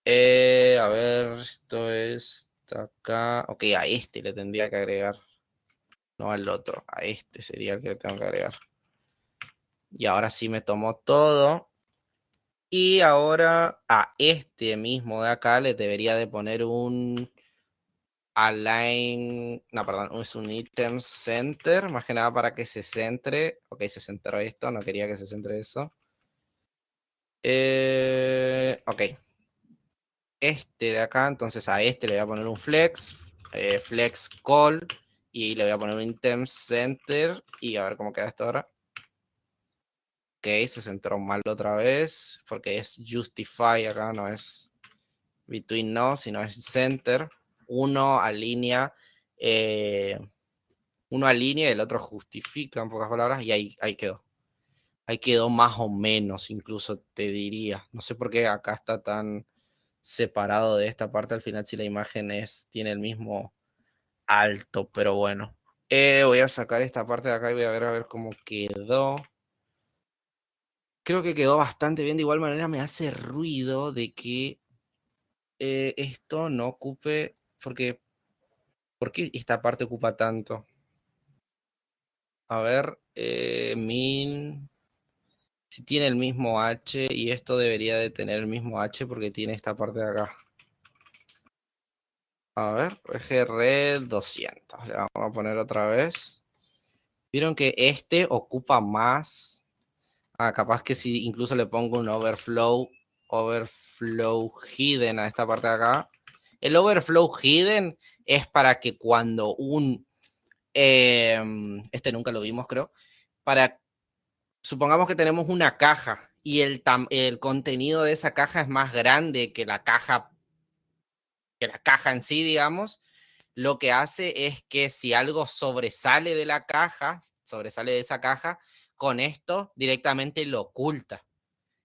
A ver, esto es acá. Ok, a este le tendría que agregar. No al otro. A este sería el que le tengo que agregar. Y ahora sí me tomó todo. Y ahora a este mismo de acá le debería de poner un align, no, perdón, es un item center, más que nada para que se centre. Ok, se centró esto, no quería que se centre eso. Ok. Este de acá, entonces a este le voy a poner un flex, flex call, y le voy a poner un item center, y a ver cómo queda esto ahora. Ok, se centró mal otra vez, porque es justify acá, no es between no, sino es center. Uno alinea y el otro justifica, en pocas palabras, y ahí quedó. Ahí quedó más o menos, incluso te diría. No sé por qué acá está tan separado de esta parte al final si la imagen tiene el mismo alto, pero bueno. Voy a sacar esta parte de acá y voy a ver cómo quedó. Creo que quedó bastante bien. De igual manera me hace ruido de que esto no ocupe, porque ¿por qué esta parte ocupa tanto? A ver, min, si tiene el mismo H, y esto debería de tener el mismo H porque tiene esta parte de acá. A ver, gr 200, le vamos a poner otra vez. Vieron que este ocupa más. Capaz que si incluso le pongo un overflow hidden a esta parte de acá. El overflow hidden es para que cuando este nunca lo vimos, creo. Supongamos que tenemos una caja y el contenido de esa caja es más grande que la caja en sí, digamos. Lo que hace es que si algo sobresale de la caja, sobresale de esa caja, con esto directamente lo oculta.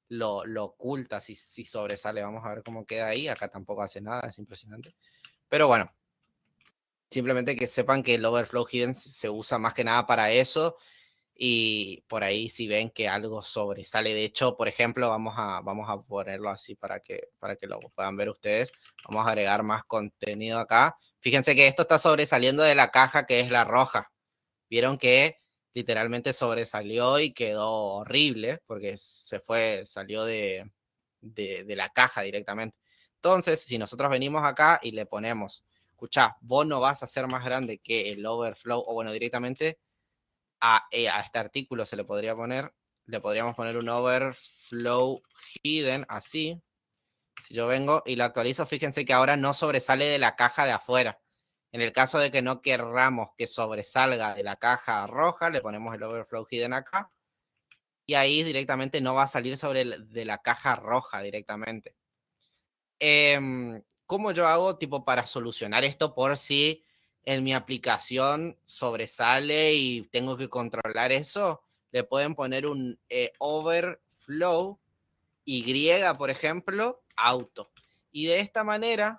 Lo oculta si sobresale. Vamos a ver cómo queda ahí. Acá tampoco hace nada, es impresionante. Pero bueno, simplemente que sepan que el overflow hidden se usa más que nada para eso. Y por ahí si ven que algo sobresale. De hecho, por ejemplo, vamos a ponerlo así para que lo puedan ver ustedes. Vamos a agregar más contenido acá. Fíjense que esto está sobresaliendo de la caja que es la roja. Vieron que literalmente sobresalió y quedó horrible porque salió de la caja directamente. Entonces, si nosotros venimos acá y le ponemos, escuchá, vos no vas a ser más grande que el overflow, o bueno, directamente a este artículo le podríamos poner un overflow hidden, así. Si yo vengo y lo actualizo, fíjense que ahora no sobresale de la caja de afuera. En el caso de que no querramos que sobresalga de la caja roja, le ponemos el overflow hidden acá. Y ahí directamente no va a salir de la caja roja directamente. ¿Cómo yo hago tipo para solucionar esto por si en mi aplicación sobresale y tengo que controlar eso? Le pueden poner un overflow Y, por ejemplo, auto. Y de esta manera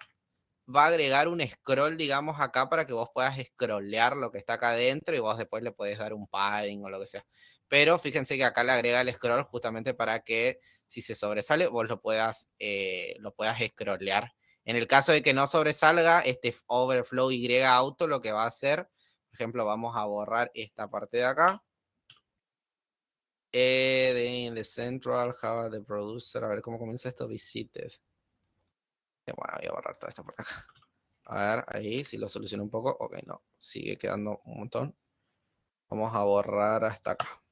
va a agregar un scroll, digamos, acá para que vos puedas scrollear lo que está acá adentro y vos después le podés dar un padding o lo que sea. Pero fíjense que acá le agrega el scroll justamente para que si se sobresale vos lo puedas scrollear. En el caso de que no sobresalga este overflow Y auto, lo que va a hacer, por ejemplo, vamos a borrar esta parte de acá. The central, Java, the producer, a ver cómo comienza esto, visited. Bueno, voy a borrar toda esta parte acá. A ver, ahí, si lo soluciono un poco. Ok, no, sigue quedando un montón. Vamos a borrar hasta acá.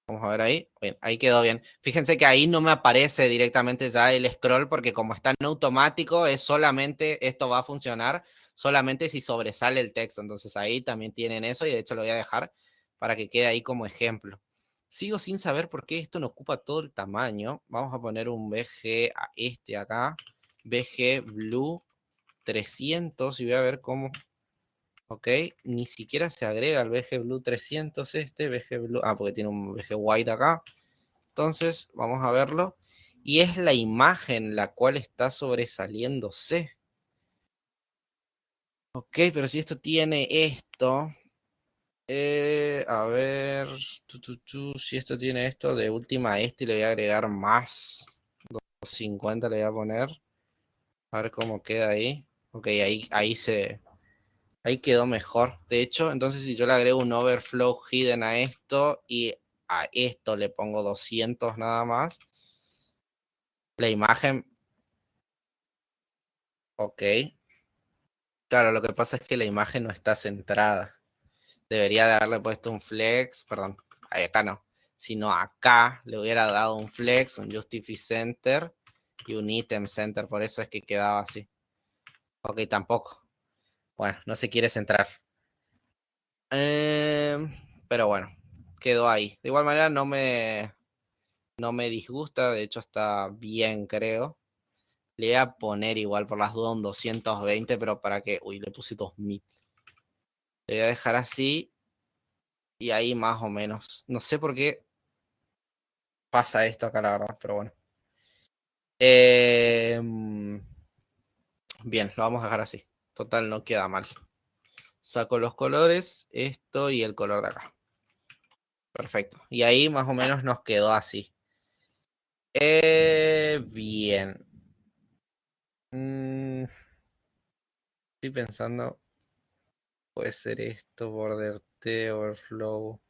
Vamos a ver ahí. Bien, ahí quedó bien. Fíjense que ahí no me aparece directamente ya el scroll porque como está en automático, esto va a funcionar solamente si sobresale el texto. Entonces ahí también tienen eso y de hecho lo voy a dejar para que quede ahí como ejemplo. Sigo sin saber por qué esto no ocupa todo el tamaño. Vamos a poner un BG a este acá. BG Blue 300 y voy a ver cómo. Ok, ni siquiera se agrega el BG Blue 300 BG Blue, porque tiene un BG White acá. Entonces, vamos a verlo. Y es la imagen la cual está sobresaliéndose. Ok, pero si esto tiene esto. A ver. Si esto tiene esto, de última a este le voy a agregar más. 250 le voy a poner. A ver cómo queda ahí. Ok, ahí quedó mejor. De hecho, entonces si yo le agrego un overflow hidden a esto y a esto le pongo 200 nada más, la imagen, ok, Claro, lo que pasa es que la imagen no está centrada. Debería de haberle puesto un flex, perdón, ahí acá no, sino acá le hubiera dado un flex, un justify center y un item center, por eso es que quedaba así. Ok, tampoco. Bueno, no se quiere centrar. Pero bueno, quedó ahí. De igual manera no me disgusta, de hecho está bien, creo. Le voy a poner igual por las dudas un 220, pero para que... Uy, le puse 2000. Le voy a dejar así y ahí más o menos. No sé por qué pasa esto acá, la verdad, pero bueno. Bien, lo vamos a dejar así. Total, no queda mal. Saco los colores, esto y el color de acá. Perfecto. Y ahí más o menos nos quedó así. Bien. Estoy pensando. Puede ser esto, border T, overflow,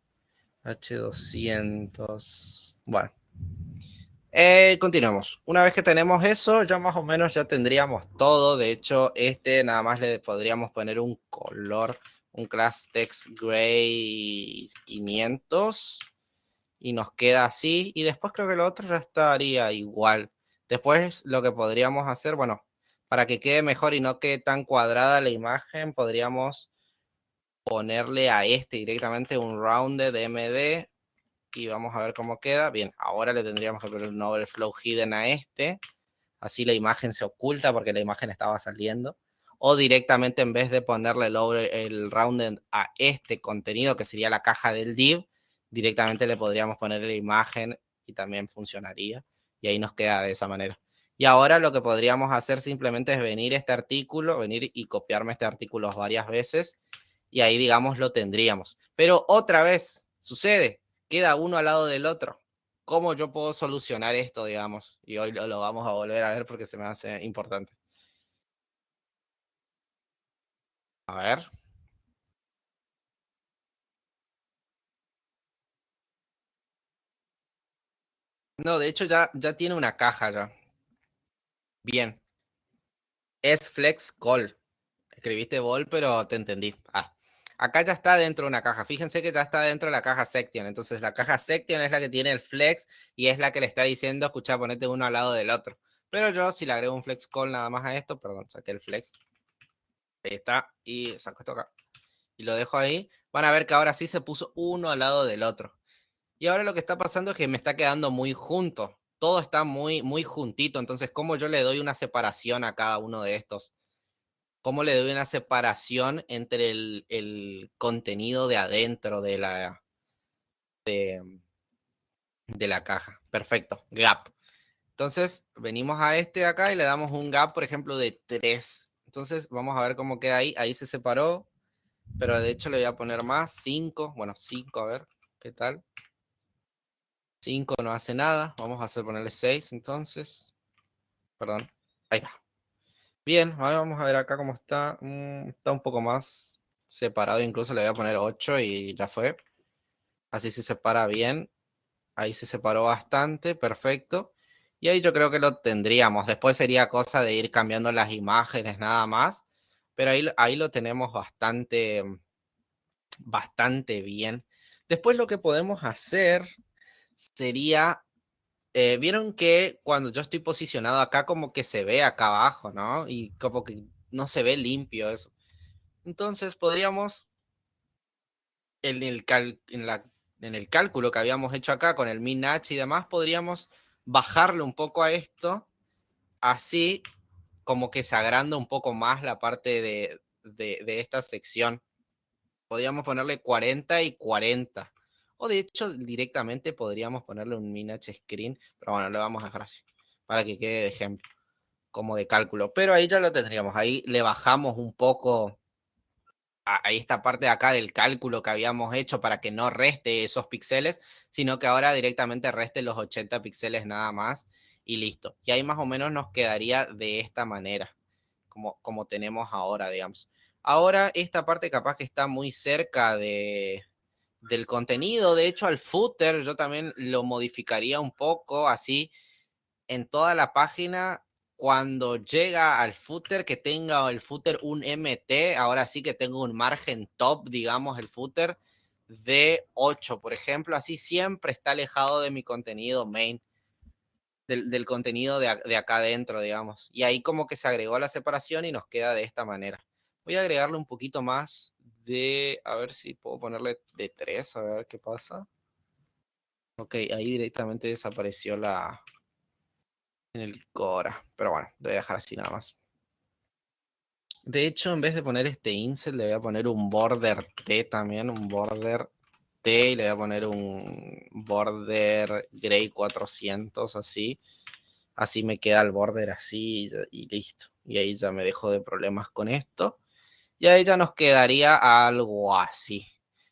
H200. Bueno. Continuamos. Una vez que tenemos eso, ya más o menos ya tendríamos todo. De hecho, nada más le podríamos poner un color, un class text gray 500 y nos queda así. Y después creo que lo otro ya estaría igual. Después lo que podríamos hacer, bueno, para que quede mejor y no quede tan cuadrada la imagen, podríamos ponerle a directamente un rounded MD y vamos a ver cómo queda. Bien, ahora le tendríamos que poner un overflow hidden a así la imagen se oculta porque la imagen estaba saliendo. O directamente en vez de ponerle el rounded a contenido que sería la caja del div, directamente le podríamos poner la imagen y también funcionaría. Y ahí nos queda de esa manera. Y ahora lo que podríamos hacer simplemente es venir venir y copiarme este artículo varias veces. Y ahí, digamos, lo tendríamos. Pero otra vez, sucede, queda uno al lado del otro. ¿Cómo yo puedo solucionar esto, digamos? Y hoy lo vamos a volver a ver porque se me hace importante. A ver. No, de hecho ya tiene una caja ya. Bien. Es flex call. Escribiste vol, pero te entendí. Acá ya está dentro de una caja. Fíjense que ya está dentro de la caja section. Entonces la caja section es la que tiene el flex y es la que le está diciendo, escucha, ponete uno al lado del otro. Pero yo si le agrego un flex call nada más a esto, perdón, saqué el flex. Ahí está. Y saco esto acá. Y lo dejo ahí. Van a ver que ahora sí se puso uno al lado del otro. Y ahora lo que está pasando es que me está quedando muy junto. Todo está muy, muy juntito. Entonces, ¿cómo yo le doy una separación a cada uno de estos? ¿Cómo le doy una separación entre el contenido de adentro de la caja? Perfecto, gap. Entonces, venimos a de acá y le damos un gap, por ejemplo, de 3. Entonces, vamos a ver cómo queda ahí. Ahí se separó, pero de hecho le voy a poner más, 5. Bueno, 5, a ver, ¿qué tal? 5 no hace nada. Vamos a ponerle 6 entonces. Perdón. Ahí está. Bien, ahora vamos a ver acá cómo está. Está un poco más separado. Incluso le voy a poner 8 y ya fue. Así se separa bien. Ahí se separó bastante. Perfecto. Y ahí yo creo que lo tendríamos. Después sería cosa de ir cambiando las imágenes nada más. Pero ahí lo tenemos bastante bien. Después lo que podemos hacer sería vieron que cuando yo estoy posicionado acá, como que se ve acá abajo, ¿no? Y como que no se ve limpio eso. Entonces podríamos, en el cálculo que habíamos hecho acá con el min-h y demás, podríamos bajarle un poco a esto, así como que se agranda un poco más la parte de esta sección. Podríamos ponerle 40 y 40. O de hecho, directamente podríamos ponerle un min-h screen, pero bueno, lo vamos a dejar así, para que quede de ejemplo, como de cálculo. Pero ahí ya lo tendríamos, ahí le bajamos un poco a esta parte de acá del cálculo que habíamos hecho para que no reste esos píxeles, sino que ahora directamente reste los 80 píxeles nada más y listo. Y ahí más o menos nos quedaría de esta manera, como tenemos ahora, digamos. Ahora esta parte capaz que está muy cerca del contenido, de hecho al footer yo también lo modificaría un poco, así en toda la página cuando llega al footer, que tenga el footer un MT, ahora sí que tengo un margen top, digamos, el footer de 8, por ejemplo, así siempre está alejado de mi contenido main, del contenido de acá adentro, digamos. Y ahí como que se agregó la separación y nos queda de esta manera. Voy a agregarle un poquito más de, a ver si puedo ponerle de 3, a ver qué pasa. Ok, ahí directamente desapareció en el Cora, pero bueno, lo voy a dejar así nada más. De hecho, en vez de poner este incel, le voy a poner un border T también, un border T, y le voy a poner un border gray 400, así. Así me queda el border así y listo. Y ahí ya me dejo de problemas con esto. Y ahí ya nos quedaría algo así.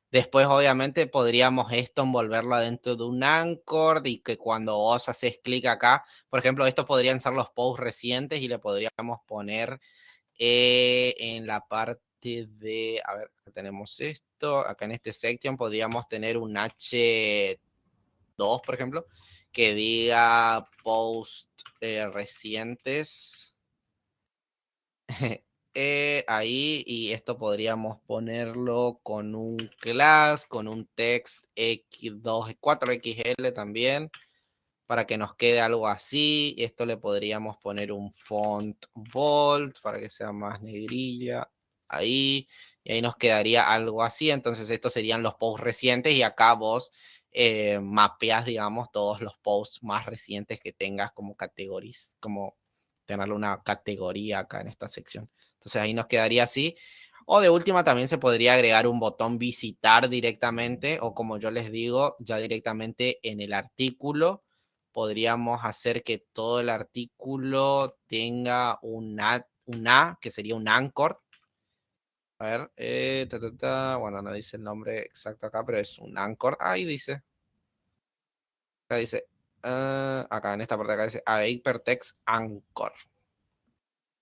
Después, obviamente, podríamos esto envolverlo dentro de un anchor y que cuando vos haces clic acá, por ejemplo, estos podrían ser los posts recientes y le podríamos poner en la parte de, a ver, acá tenemos esto, acá en este section podríamos tener un H2, por ejemplo, que diga post recientes. Ahí, y esto podríamos ponerlo con un class, con un text X2, 4XL también, para que nos quede algo así. Esto le podríamos poner un font bold para que sea más negrilla. Ahí, y ahí nos quedaría algo así. Entonces estos serían los posts recientes y acá vos mapeas, digamos, todos los posts más recientes que tengas como categorías, como tenerle una categoría acá en esta sección. Entonces ahí nos quedaría así. O de última también se podría agregar un botón visitar directamente, o como yo les digo, ya directamente en el artículo podríamos hacer que todo el artículo tenga un A, que sería un anchor. A ver, bueno, no dice el nombre exacto acá, pero es un anchor. Ahí dice. Acá dice, acá en esta parte de acá dice hypertext anchor.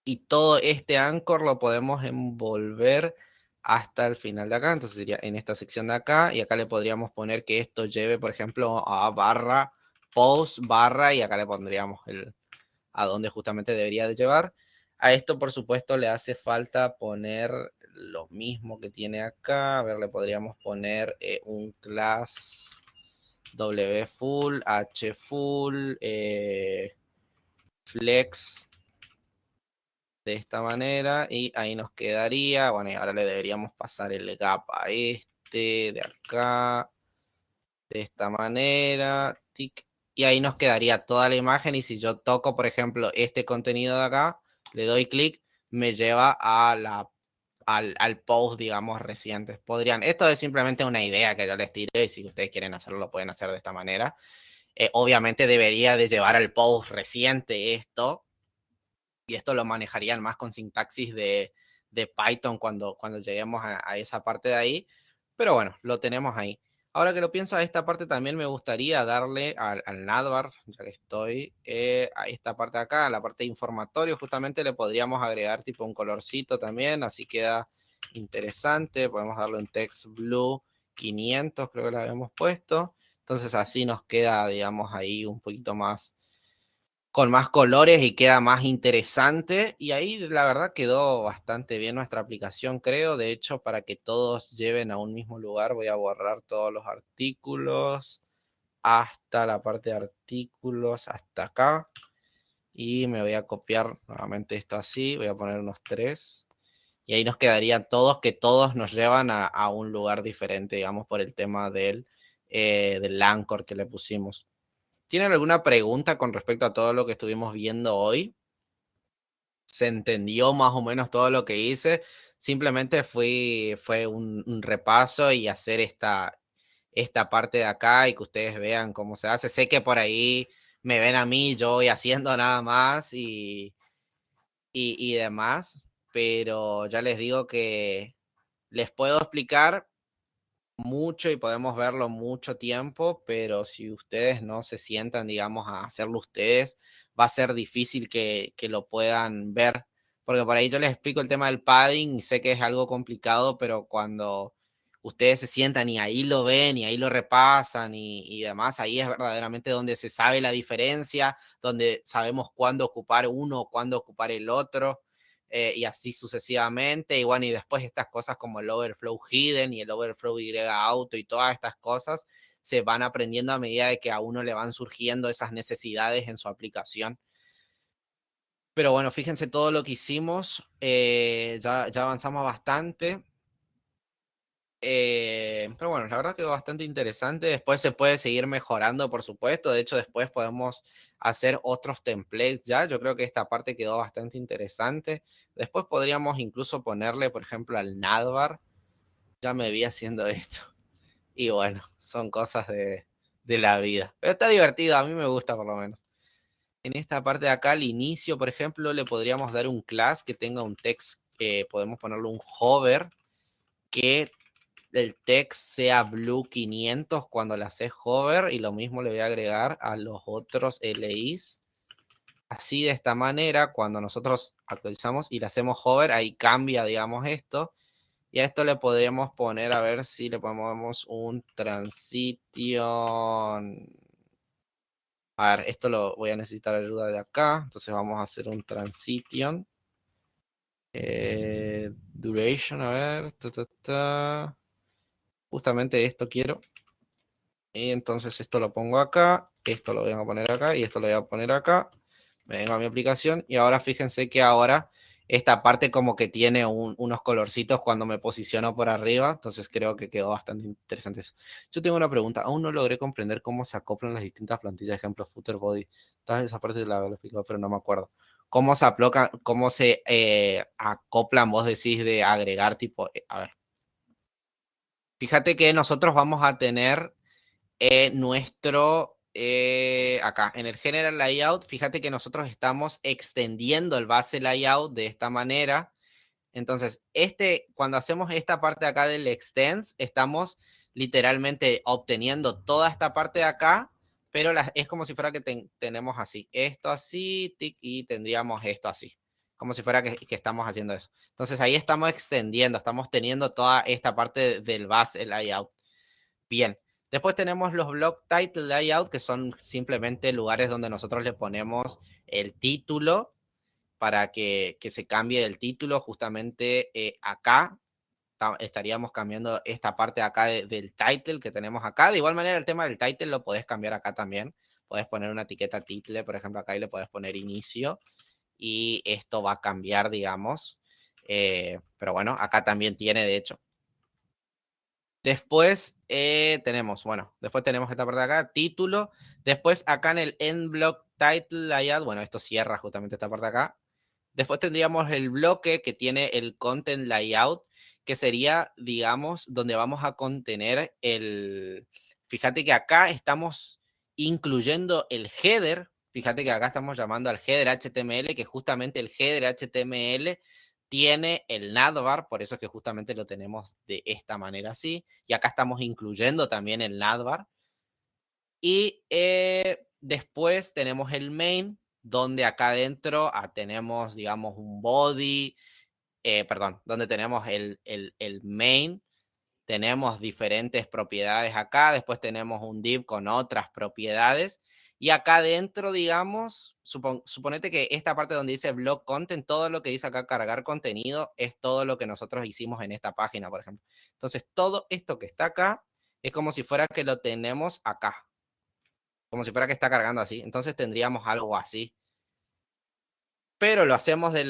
Y todo este anchor lo podemos envolver hasta el final de acá. Entonces sería en esta sección de acá. Y acá le podríamos poner que esto lleve, por ejemplo, a barra, post, barra. Y acá le pondríamos a dónde justamente debería de llevar. A esto, por supuesto, le hace falta poner lo mismo que tiene acá. A ver, le podríamos poner un class W full, H full, flex de esta manera y ahí nos quedaría, bueno, y ahora le deberíamos pasar el gap a este de acá, de esta manera, tic, y ahí nos quedaría toda la imagen y si yo toco, por ejemplo, este contenido de acá, le doy clic, me lleva a al post, digamos, reciente. Esto es simplemente una idea que yo les tiré y si ustedes quieren hacerlo, lo pueden hacer de esta manera. Obviamente debería de llevar al post reciente esto, y esto lo manejarían más con sintaxis de Python cuando lleguemos a esa parte de ahí, pero bueno, lo tenemos ahí. Ahora que lo pienso, a esta parte también me gustaría darle al navbar, ya que estoy, a esta parte de acá, a la parte de informatorio, justamente le podríamos agregar tipo un colorcito también, así queda interesante. Podemos darle un text blue 500, creo que lo habíamos puesto. Entonces así nos queda, digamos, ahí un poquito más con más colores y queda más interesante. Y ahí la verdad quedó bastante bien nuestra aplicación, creo. De hecho, para que todos lleven a un mismo lugar, voy a borrar todos los artículos hasta la parte de artículos, hasta acá. Y me voy a copiar nuevamente esto así. Voy a poner unos 3. Y ahí nos quedarían todos, que todos nos llevan a un lugar diferente, digamos, por el tema del anchor que le pusimos. ¿Tienen alguna pregunta con respecto a todo lo que estuvimos viendo hoy? ¿Se entendió más o menos todo lo que hice? Simplemente fue un repaso y hacer esta parte de acá y que ustedes vean cómo se hace. Sé que por ahí me ven a mí, yo voy haciendo nada más y demás, pero ya les digo que les puedo explicar mucho y podemos verlo mucho tiempo, pero si ustedes no se sientan, digamos, a hacerlo ustedes, va a ser difícil que lo puedan ver, porque por ahí yo les explico el tema del padding y sé que es algo complicado, pero cuando ustedes se sientan y ahí lo ven y ahí lo repasan y demás, ahí es verdaderamente donde se sabe la diferencia, donde sabemos cuándo ocupar uno o cuándo ocupar el otro. Y así sucesivamente. Y bueno, y después estas cosas como el overflow hidden y el overflow y auto y todas estas cosas se van aprendiendo a medida de que a uno le van surgiendo esas necesidades en su aplicación. Pero bueno, fíjense todo lo que hicimos. Ya avanzamos bastante. Pero bueno, la verdad quedó bastante interesante. Después se puede seguir mejorando, por supuesto. De hecho, después podemos hacer otros templates ya. Yo creo que esta parte quedó bastante interesante. Después podríamos incluso ponerle, por ejemplo, al navbar. Ya me vi haciendo esto. Y bueno, son cosas de la vida. Pero está divertido, a mí me gusta por lo menos. En esta parte de acá, al inicio, por ejemplo, le podríamos dar un class que tenga un text, podemos ponerle un hover, que el text sea blue 500 cuando le haces hover, y lo mismo le voy a agregar a los otros LIs. Así, de esta manera, cuando nosotros actualizamos y le hacemos hover, ahí cambia, digamos, esto. Y a esto le podemos poner, a ver si le ponemos un transition. A ver, esto lo voy a necesitar ayuda de acá. Entonces vamos a hacer un transition. Duration, a ver. Justamente esto quiero. Y entonces esto lo pongo acá. Esto lo voy a poner acá. Y esto lo voy a poner acá. Me vengo a mi aplicación. Y ahora fíjense que ahora esta parte como que tiene unos colorcitos cuando me posiciono por arriba. Entonces creo que quedó bastante interesante eso. Yo tengo una pregunta. Aún no logré comprender cómo se acoplan las distintas plantillas. Ejemplo, footer, body. Tal vez esa parte la he explicado, pero no me acuerdo. ¿Cómo se acoplan, vos decís, de agregar tipo... a ver. Fíjate que nosotros vamos a tener nuestro... acá, en el General Layout, fíjate que nosotros estamos extendiendo el base layout de esta manera. Entonces, cuando hacemos esta parte de acá del extends, estamos literalmente obteniendo toda esta parte de acá, pero es como si fuera que tenemos así, esto así, tic, y tendríamos esto así, como si fuera que estamos haciendo eso. Entonces, ahí estamos extendiendo, estamos teniendo toda esta parte del base layout. Bien. Después tenemos los block title layout, que son simplemente lugares donde nosotros le ponemos el título para que se cambie el título. Justamente acá estaríamos cambiando esta parte de acá del title que tenemos acá. De igual manera, el tema del title lo podés cambiar acá también. Podés poner una etiqueta title, por ejemplo, acá, y le podés poner inicio. Y esto va a cambiar, digamos. Pero bueno, acá también tiene, de hecho. Después tenemos esta parte de acá, título. Después acá en el end block title layout, bueno, esto cierra justamente esta parte de acá. Después tendríamos el bloque que tiene el content layout, que sería, digamos, donde vamos a contener fíjate que acá estamos incluyendo el header. Fíjate que acá estamos llamando al header HTML, que justamente el header HTML tiene el navbar, por eso es que justamente lo tenemos de esta manera así. Y acá estamos incluyendo también el navbar. Y después tenemos el main, donde acá adentro tenemos, digamos, un body, donde tenemos el main. Tenemos diferentes propiedades acá. Después tenemos un div con otras propiedades. Y acá adentro, digamos, suponete que esta parte donde dice blog content, todo lo que dice acá cargar contenido es todo lo que nosotros hicimos en esta página, por ejemplo. Entonces, todo esto que está acá es como si fuera que lo tenemos acá. Como si fuera que está cargando así. Entonces tendríamos algo así. Pero lo hacemos de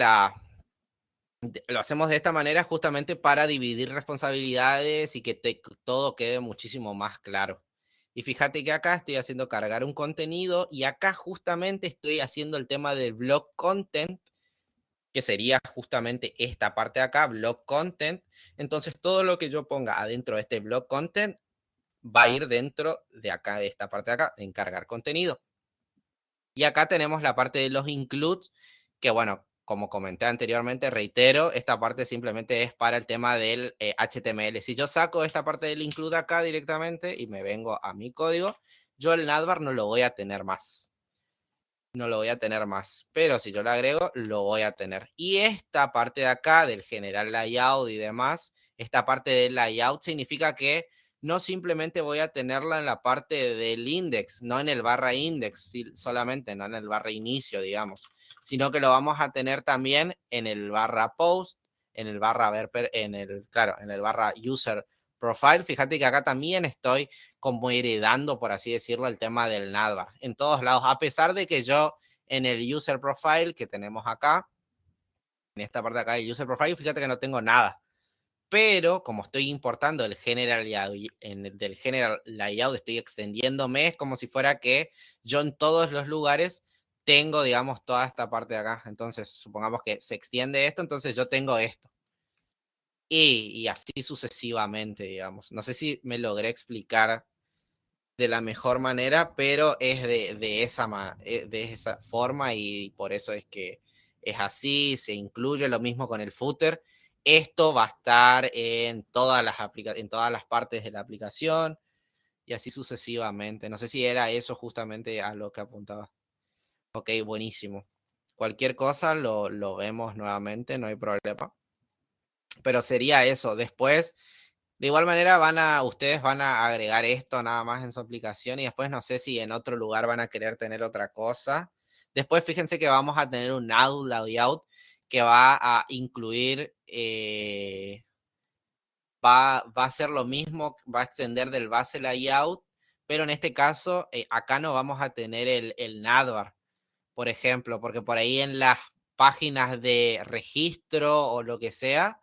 esta manera justamente para dividir responsabilidades y que todo quede muchísimo más claro. Y fíjate que acá estoy haciendo cargar un contenido y acá justamente estoy haciendo el tema del blog content, que sería justamente esta parte de acá, blog content. Entonces todo lo que yo ponga adentro de este blog content va a ir dentro de acá, de esta parte de acá, en cargar contenido. Y acá tenemos la parte de los includes, que bueno, como comenté anteriormente, reitero, esta parte simplemente es para el tema del HTML. Si yo saco esta parte del include acá directamente y me vengo a mi código, yo el navbar no lo voy a tener más. No lo voy a tener más, pero si yo lo agrego, lo voy a tener. Y esta parte de acá del general layout y demás, esta parte del layout significa que no simplemente voy a tenerla en la parte del index, no en el barra index solamente, no en el barra inicio, digamos, sino que lo vamos a tener también en el barra post, en el barra en el barra user profile. Fíjate que acá también estoy como heredando, por así decirlo, el tema del navbar en todos lados, a pesar de que yo en el user profile que tenemos acá, en esta parte de acá de user profile, fíjate que no tengo nada. Pero como estoy importando el general del general layout, estoy extendiéndome, es como si fuera que yo en todos los lugares tengo, digamos, toda esta parte de acá. Entonces, supongamos que se extiende esto, entonces yo tengo esto. Y así sucesivamente, digamos. No sé si me logré explicar de la mejor manera, pero es de esa forma y por eso es que es así, se incluye lo mismo con el footer. Esto va a estar en todas en todas las partes de la aplicación y así sucesivamente. No sé si era eso justamente a lo que apuntaba. Ok, buenísimo. Cualquier cosa lo vemos nuevamente, no hay problema. Pero sería eso. Después, de igual manera, ustedes van a agregar esto nada más en su aplicación y después no sé si en otro lugar van a querer tener otra cosa. Después fíjense que vamos a tener un add layout que va a incluir, va a ser lo mismo, va a extender del base layout, pero en este caso acá no vamos a tener el navbar, por ejemplo, porque por ahí en las páginas de registro o lo que sea,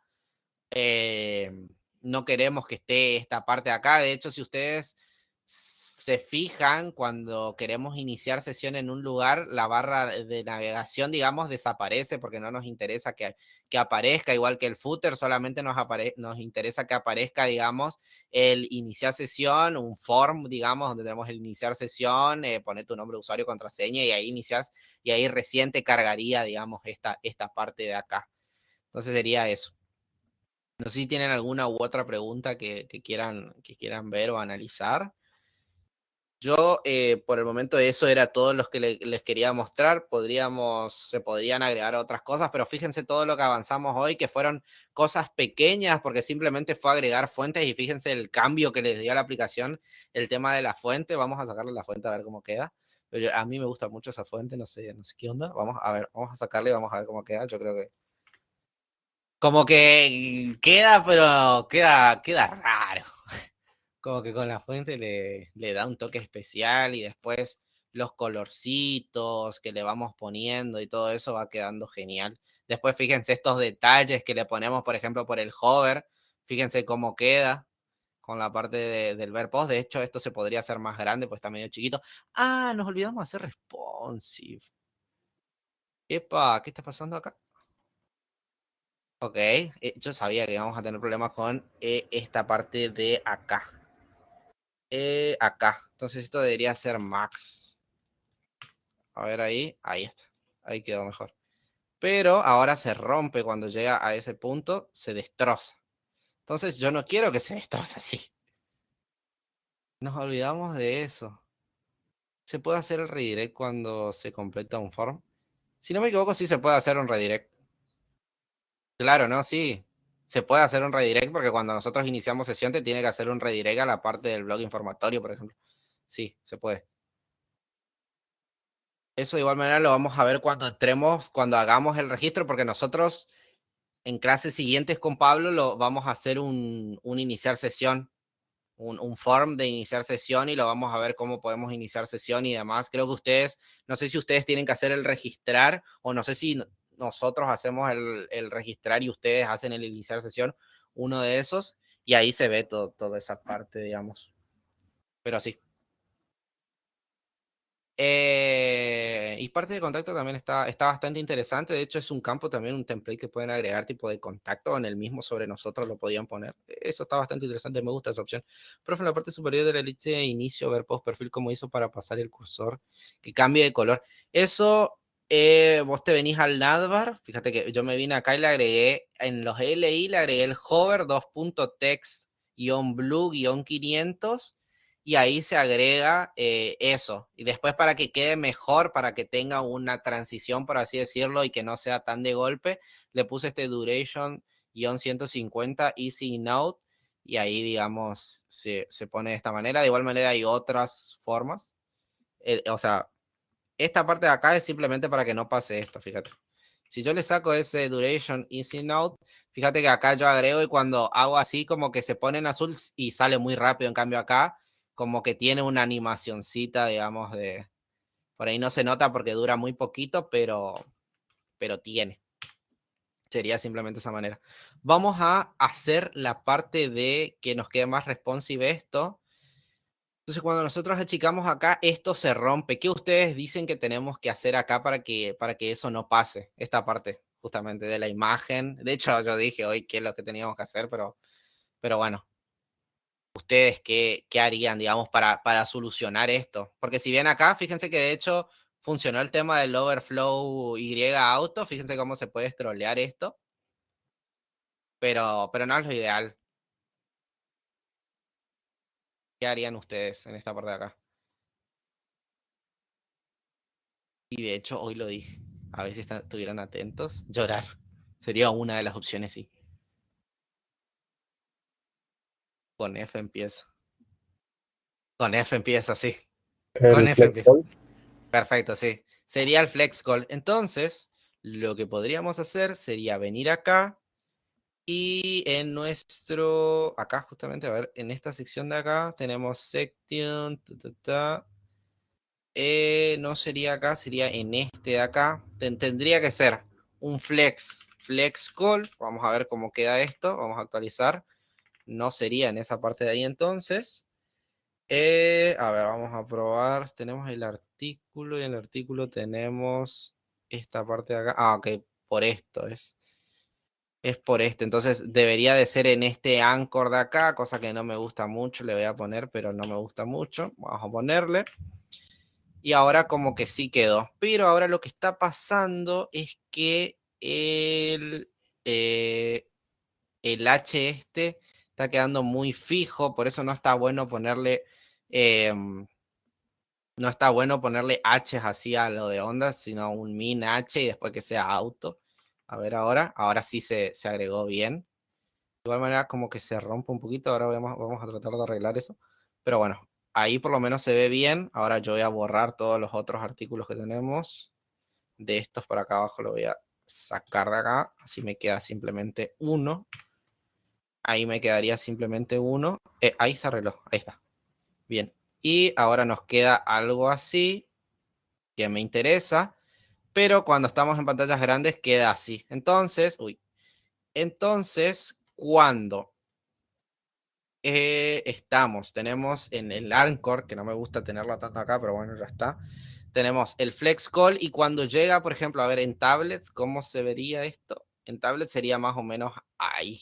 no queremos que esté esta parte de acá. De hecho, si ustedes se fijan, cuando queremos iniciar sesión en un lugar, la barra de navegación, digamos, desaparece porque no nos interesa que aparezca, igual que el footer, solamente nos interesa que aparezca, digamos, el iniciar sesión, un form, digamos, donde tenemos el iniciar sesión, poner tu nombre de usuario, contraseña, y ahí inicias, y ahí recién te cargaría, digamos, esta parte de acá. Entonces sería eso. No sé si tienen alguna u otra pregunta que quieran ver o analizar. Yo, por el momento, eso era todo lo que les quería mostrar. Se podrían agregar otras cosas, pero fíjense todo lo que avanzamos hoy, que fueron cosas pequeñas, porque simplemente fue agregar fuentes y fíjense el cambio que les dio a la aplicación, el tema de la fuente. Vamos a sacarle la fuente a ver cómo queda. Pero a mí me gusta mucho esa fuente, no sé qué onda. Vamos a ver, vamos a sacarle y vamos a ver cómo queda. Yo creo que como que queda, pero queda raro. Como que con la fuente le da un toque especial y después los colorcitos que le vamos poniendo y todo eso va quedando genial. Después fíjense estos detalles que le ponemos, por ejemplo, por el hover. Fíjense cómo queda con la parte del ver post. De hecho, esto se podría hacer más grande, pues está medio chiquito. Ah, nos olvidamos hacer responsive. Epa, ¿qué está pasando acá? Ok, yo sabía que íbamos a tener problemas con esta parte de acá. Acá. Entonces esto debería ser max. A ver ahí está. Ahí quedó mejor. Pero ahora se rompe cuando llega a ese punto, se destroza. Entonces yo no quiero que se destroce así. Nos olvidamos de eso. ¿Se puede hacer el redirect cuando se completa un form? Si no me equivoco, sí se puede hacer un redirect. Claro, ¿no? Sí. Se puede hacer un redirect porque cuando nosotros iniciamos sesión te tiene que hacer un redirect a la parte del blog informatorio, por ejemplo. Sí, se puede. Eso de igual manera lo vamos a ver cuando entremos, cuando hagamos el registro, porque nosotros en clases siguientes con Pablo lo vamos a hacer un iniciar sesión, un form de iniciar sesión y lo vamos a ver cómo podemos iniciar sesión y demás. Creo que ustedes, no sé si ustedes tienen que hacer el registrar o no sé si nosotros hacemos el registrar y ustedes hacen el iniciar sesión, uno de esos, y ahí se ve toda esa parte, digamos. Pero sí. Y parte de contacto también está bastante interesante. De hecho, es un campo también, un template que pueden agregar tipo de contacto en el mismo sobre nosotros, lo podían poner. Eso está bastante interesante, me gusta esa opción. Profe, en la parte superior de la lista de inicio, ver post perfil, cómo hizo para pasar el cursor, que cambie de color. Eso, vos te venís al navbar. Fíjate que yo me vine acá y le agregué, en los LI le agregué el hover 2.text-blue-500 y ahí se agrega eso. Y después para que quede mejor, para que tenga una transición, por así decirlo, y que no sea tan de golpe, le puse este duration -150 Easy Note, y ahí, digamos, se pone de esta manera. De igual manera hay otras formas. O sea, esta parte de acá es simplemente para que no pase esto, fíjate. Si yo le saco ese Duration Easy Note, fíjate que acá yo agrego y cuando hago así como que se pone en azul y sale muy rápido. En cambio acá como que tiene una animacioncita, digamos, de... Por ahí no se nota porque dura muy poquito, pero tiene. Sería simplemente esa manera. Vamos a hacer la parte de que nos quede más responsive esto. Entonces, cuando nosotros achicamos acá, esto se rompe. ¿Qué ustedes dicen que tenemos que hacer acá para que eso no pase? Esta parte justamente de la imagen. De hecho, yo dije hoy qué es lo que teníamos que hacer, pero bueno. ¿Ustedes qué harían, digamos, para solucionar esto? Porque si bien acá, fíjense que de hecho funcionó el tema del overflow Y auto. Fíjense cómo se puede scrollear esto. Pero no es lo ideal. ¿Qué harían ustedes en esta parte de acá? Y de hecho, hoy lo dije. A ver si estuvieran atentos. Llorar. Sería una de las opciones, sí. Con F empieza. Con F empieza, sí. Con El F flex empieza. call. Perfecto, sí. Sería el flex call. Entonces, lo que podríamos hacer sería venir acá y en nuestro... Acá justamente, a ver, en esta sección de acá tenemos section... no sería acá, sería en este de acá. Tendría que ser un flex call. Vamos a ver cómo queda esto. Vamos a actualizar. No sería en esa parte de ahí entonces. A ver, vamos a probar. Tenemos el artículo y en el artículo tenemos esta parte de acá. Ah, ok, por esto es. Es por este. Entonces debería de ser en este anchor de acá, cosa que no me gusta mucho. Le voy a poner, pero no me gusta mucho. Vamos a ponerle. Y ahora como que sí quedó. Pero ahora lo que está pasando es que el H este está quedando muy fijo. Por eso no está bueno ponerle... no está bueno ponerle H así a lo de ondas, sino un min H y después que sea auto. A ver ahora sí se agregó bien. De igual manera como que se rompe un poquito, ahora vamos a tratar de arreglar eso. Pero bueno, ahí por lo menos se ve bien. Ahora yo voy a borrar todos los otros artículos que tenemos. De estos por acá abajo lo voy a sacar de acá, así me queda simplemente uno. Ahí me quedaría simplemente uno. Ahí se arregló, ahí está. Bien, y ahora nos queda algo así que me interesa, pero cuando estamos en pantallas grandes queda así. Entonces, cuando tenemos en el Anchor, que no me gusta tenerlo tanto acá, pero bueno, ya está. Tenemos el Flex Call y cuando llega, por ejemplo, a ver en tablets, ¿cómo se vería esto? En tablets sería más o menos ahí.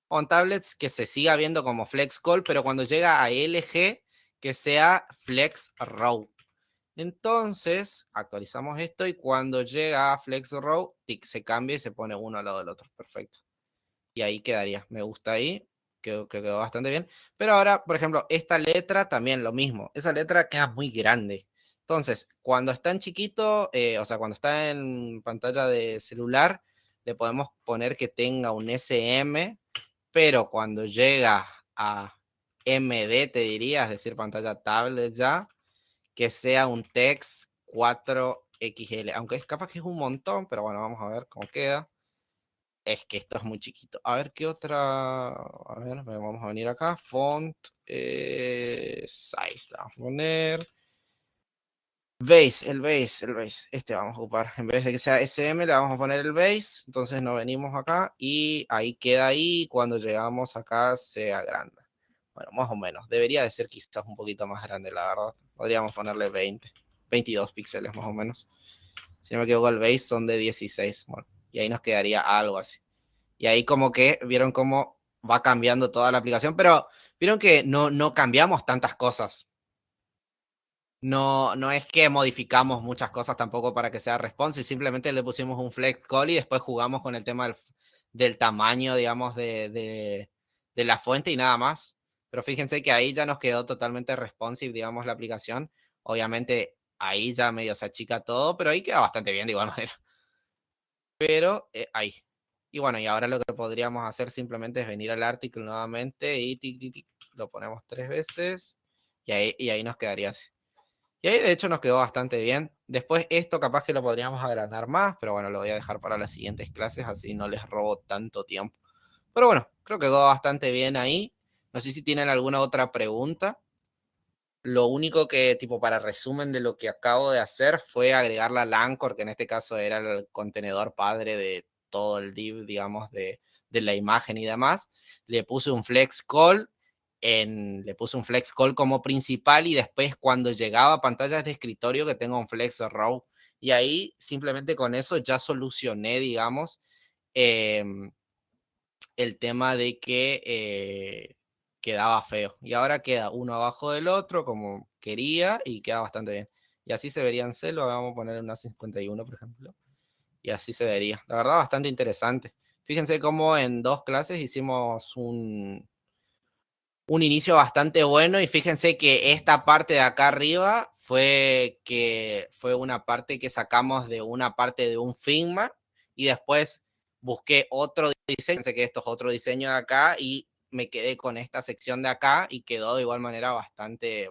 O en tablets que se siga viendo como Flex Call, pero cuando llega a LG, que sea Flex Row. Entonces, actualizamos esto y cuando llega a Flex Row, se cambia y se pone uno al lado del otro. Perfecto. Y ahí quedaría. Me gusta ahí. Que quedó bastante bien. Pero ahora, por ejemplo, esta letra también lo mismo. Esa letra queda muy grande. Entonces, cuando está en chiquito, o sea, cuando está en pantalla de celular, le podemos poner que tenga un SM, pero cuando llega a MD, te diría, es decir, pantalla tablet ya, que sea un text 4XL. Aunque es capaz que es un montón, pero bueno, vamos a ver cómo queda. Es que esto es muy chiquito. A ver qué otra. A ver, vamos a venir acá. Font size. La vamos a poner. Base, el base. Este vamos a ocupar. En vez de que sea SM, le vamos a poner el base. Entonces nos venimos acá y ahí queda ahí. Cuando llegamos acá se agranda. Bueno, más o menos. Debería de ser quizás un poquito más grande, la verdad. Podríamos ponerle 22 píxeles más o menos. Si no me equivoco, el base son de 16. Bueno, y ahí nos quedaría algo así. Y ahí como que vieron cómo va cambiando toda la aplicación, pero vieron que no cambiamos tantas cosas. No es que modificamos muchas cosas tampoco para que sea responsive, simplemente le pusimos un flex call y después jugamos con el tema del tamaño, digamos, de la fuente y nada más. Pero fíjense que ahí ya nos quedó totalmente responsive, digamos, la aplicación. Obviamente ahí ya medio se achica todo, pero ahí queda bastante bien de igual manera. Pero ahí. Y bueno, y ahora lo que podríamos hacer simplemente es venir al artículo nuevamente y lo ponemos 3 veces y ahí nos quedaría así. Y ahí de hecho nos quedó bastante bien. Después esto capaz que lo podríamos agrandar más, pero bueno, lo voy a dejar para las siguientes clases, así no les robo tanto tiempo. Pero bueno, creo que quedó bastante bien ahí. No sé si tienen alguna otra pregunta. Lo único que, tipo, para resumen de lo que acabo de hacer fue agregar la Lancor, que en este caso era el contenedor padre de todo el div, digamos, de la imagen y demás. Le puse un flex call como principal y después cuando llegaba a pantallas de escritorio que tengo un flex row. Y ahí simplemente con eso ya solucioné, digamos, el tema de que quedaba feo. Y ahora queda uno abajo del otro como quería y queda bastante bien. Y así se vería en celo. Vamos a poner una 51, por ejemplo. Y así se vería. La verdad, bastante interesante. Fíjense cómo en 2 clases hicimos un inicio bastante bueno y fíjense que esta parte de acá arriba fue una parte que sacamos de una parte de un Figma y después busqué otro diseño, fíjense que esto es otro diseño de acá y me quedé con esta sección de acá y quedó de igual manera bastante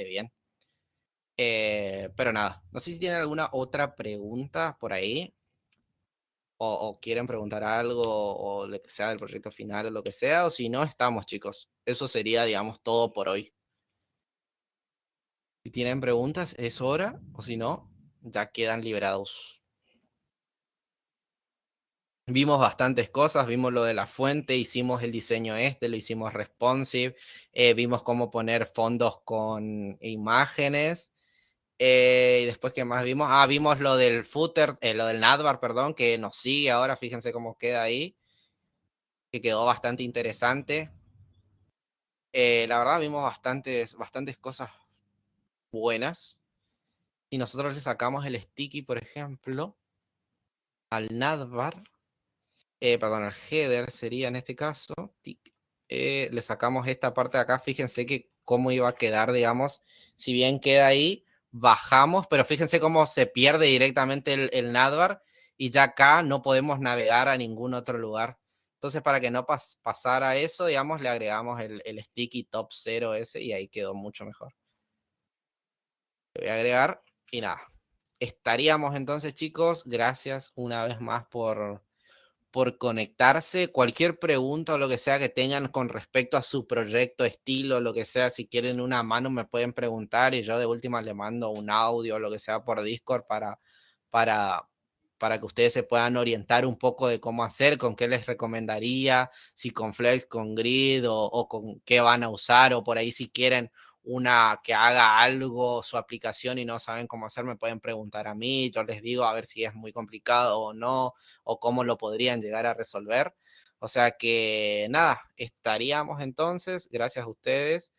bien. Pero nada, no sé si tienen alguna otra pregunta por ahí o quieren preguntar algo o lo que sea del proyecto final o lo que sea, o si no, estamos, chicos. Eso sería, digamos, todo por hoy. Si tienen preguntas, es hora, o si no, ya quedan liberados. Vimos bastantes cosas, vimos lo de la fuente, hicimos el diseño lo hicimos responsive, vimos cómo poner fondos con imágenes, y después, ¿qué más vimos? Vimos lo del footer, lo del navbar, perdón, que nos sigue ahora, fíjense cómo queda ahí, que quedó bastante interesante. La verdad, vimos bastantes cosas buenas. Y nosotros le sacamos el sticky, por ejemplo, al navbar, perdón, al header sería en este caso. Le sacamos esta parte de acá. Fíjense que cómo iba a quedar, digamos, si bien queda ahí, bajamos, pero fíjense cómo se pierde directamente el navbar y ya acá no podemos navegar a ningún otro lugar. Entonces, para que no pasara eso, digamos, le agregamos el sticky top 0 ese y ahí quedó mucho mejor. Le voy a agregar y nada. Estaríamos entonces, chicos. Gracias una vez más por conectarse. Cualquier pregunta o lo que sea que tengan con respecto a su proyecto, estilo, lo que sea, si quieren una mano me pueden preguntar y yo de última le mando un audio o lo que sea por Discord para, para que ustedes se puedan orientar un poco de cómo hacer, con qué les recomendaría, si con Flex, con Grid o con qué van a usar, o por ahí si quieren una que haga algo, su aplicación y no saben cómo hacer, me pueden preguntar a mí, yo les digo a ver si es muy complicado o no, o cómo lo podrían llegar a resolver. O sea que nada, estaríamos entonces, gracias a ustedes.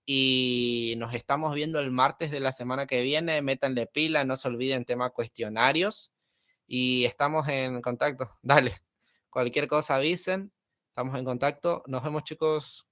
Y nos estamos viendo el martes de la semana que viene. Métanle pila, no se olviden tema cuestionarios. Y estamos en contacto. Dale, cualquier cosa avisen. Estamos en contacto. Nos vemos, chicos.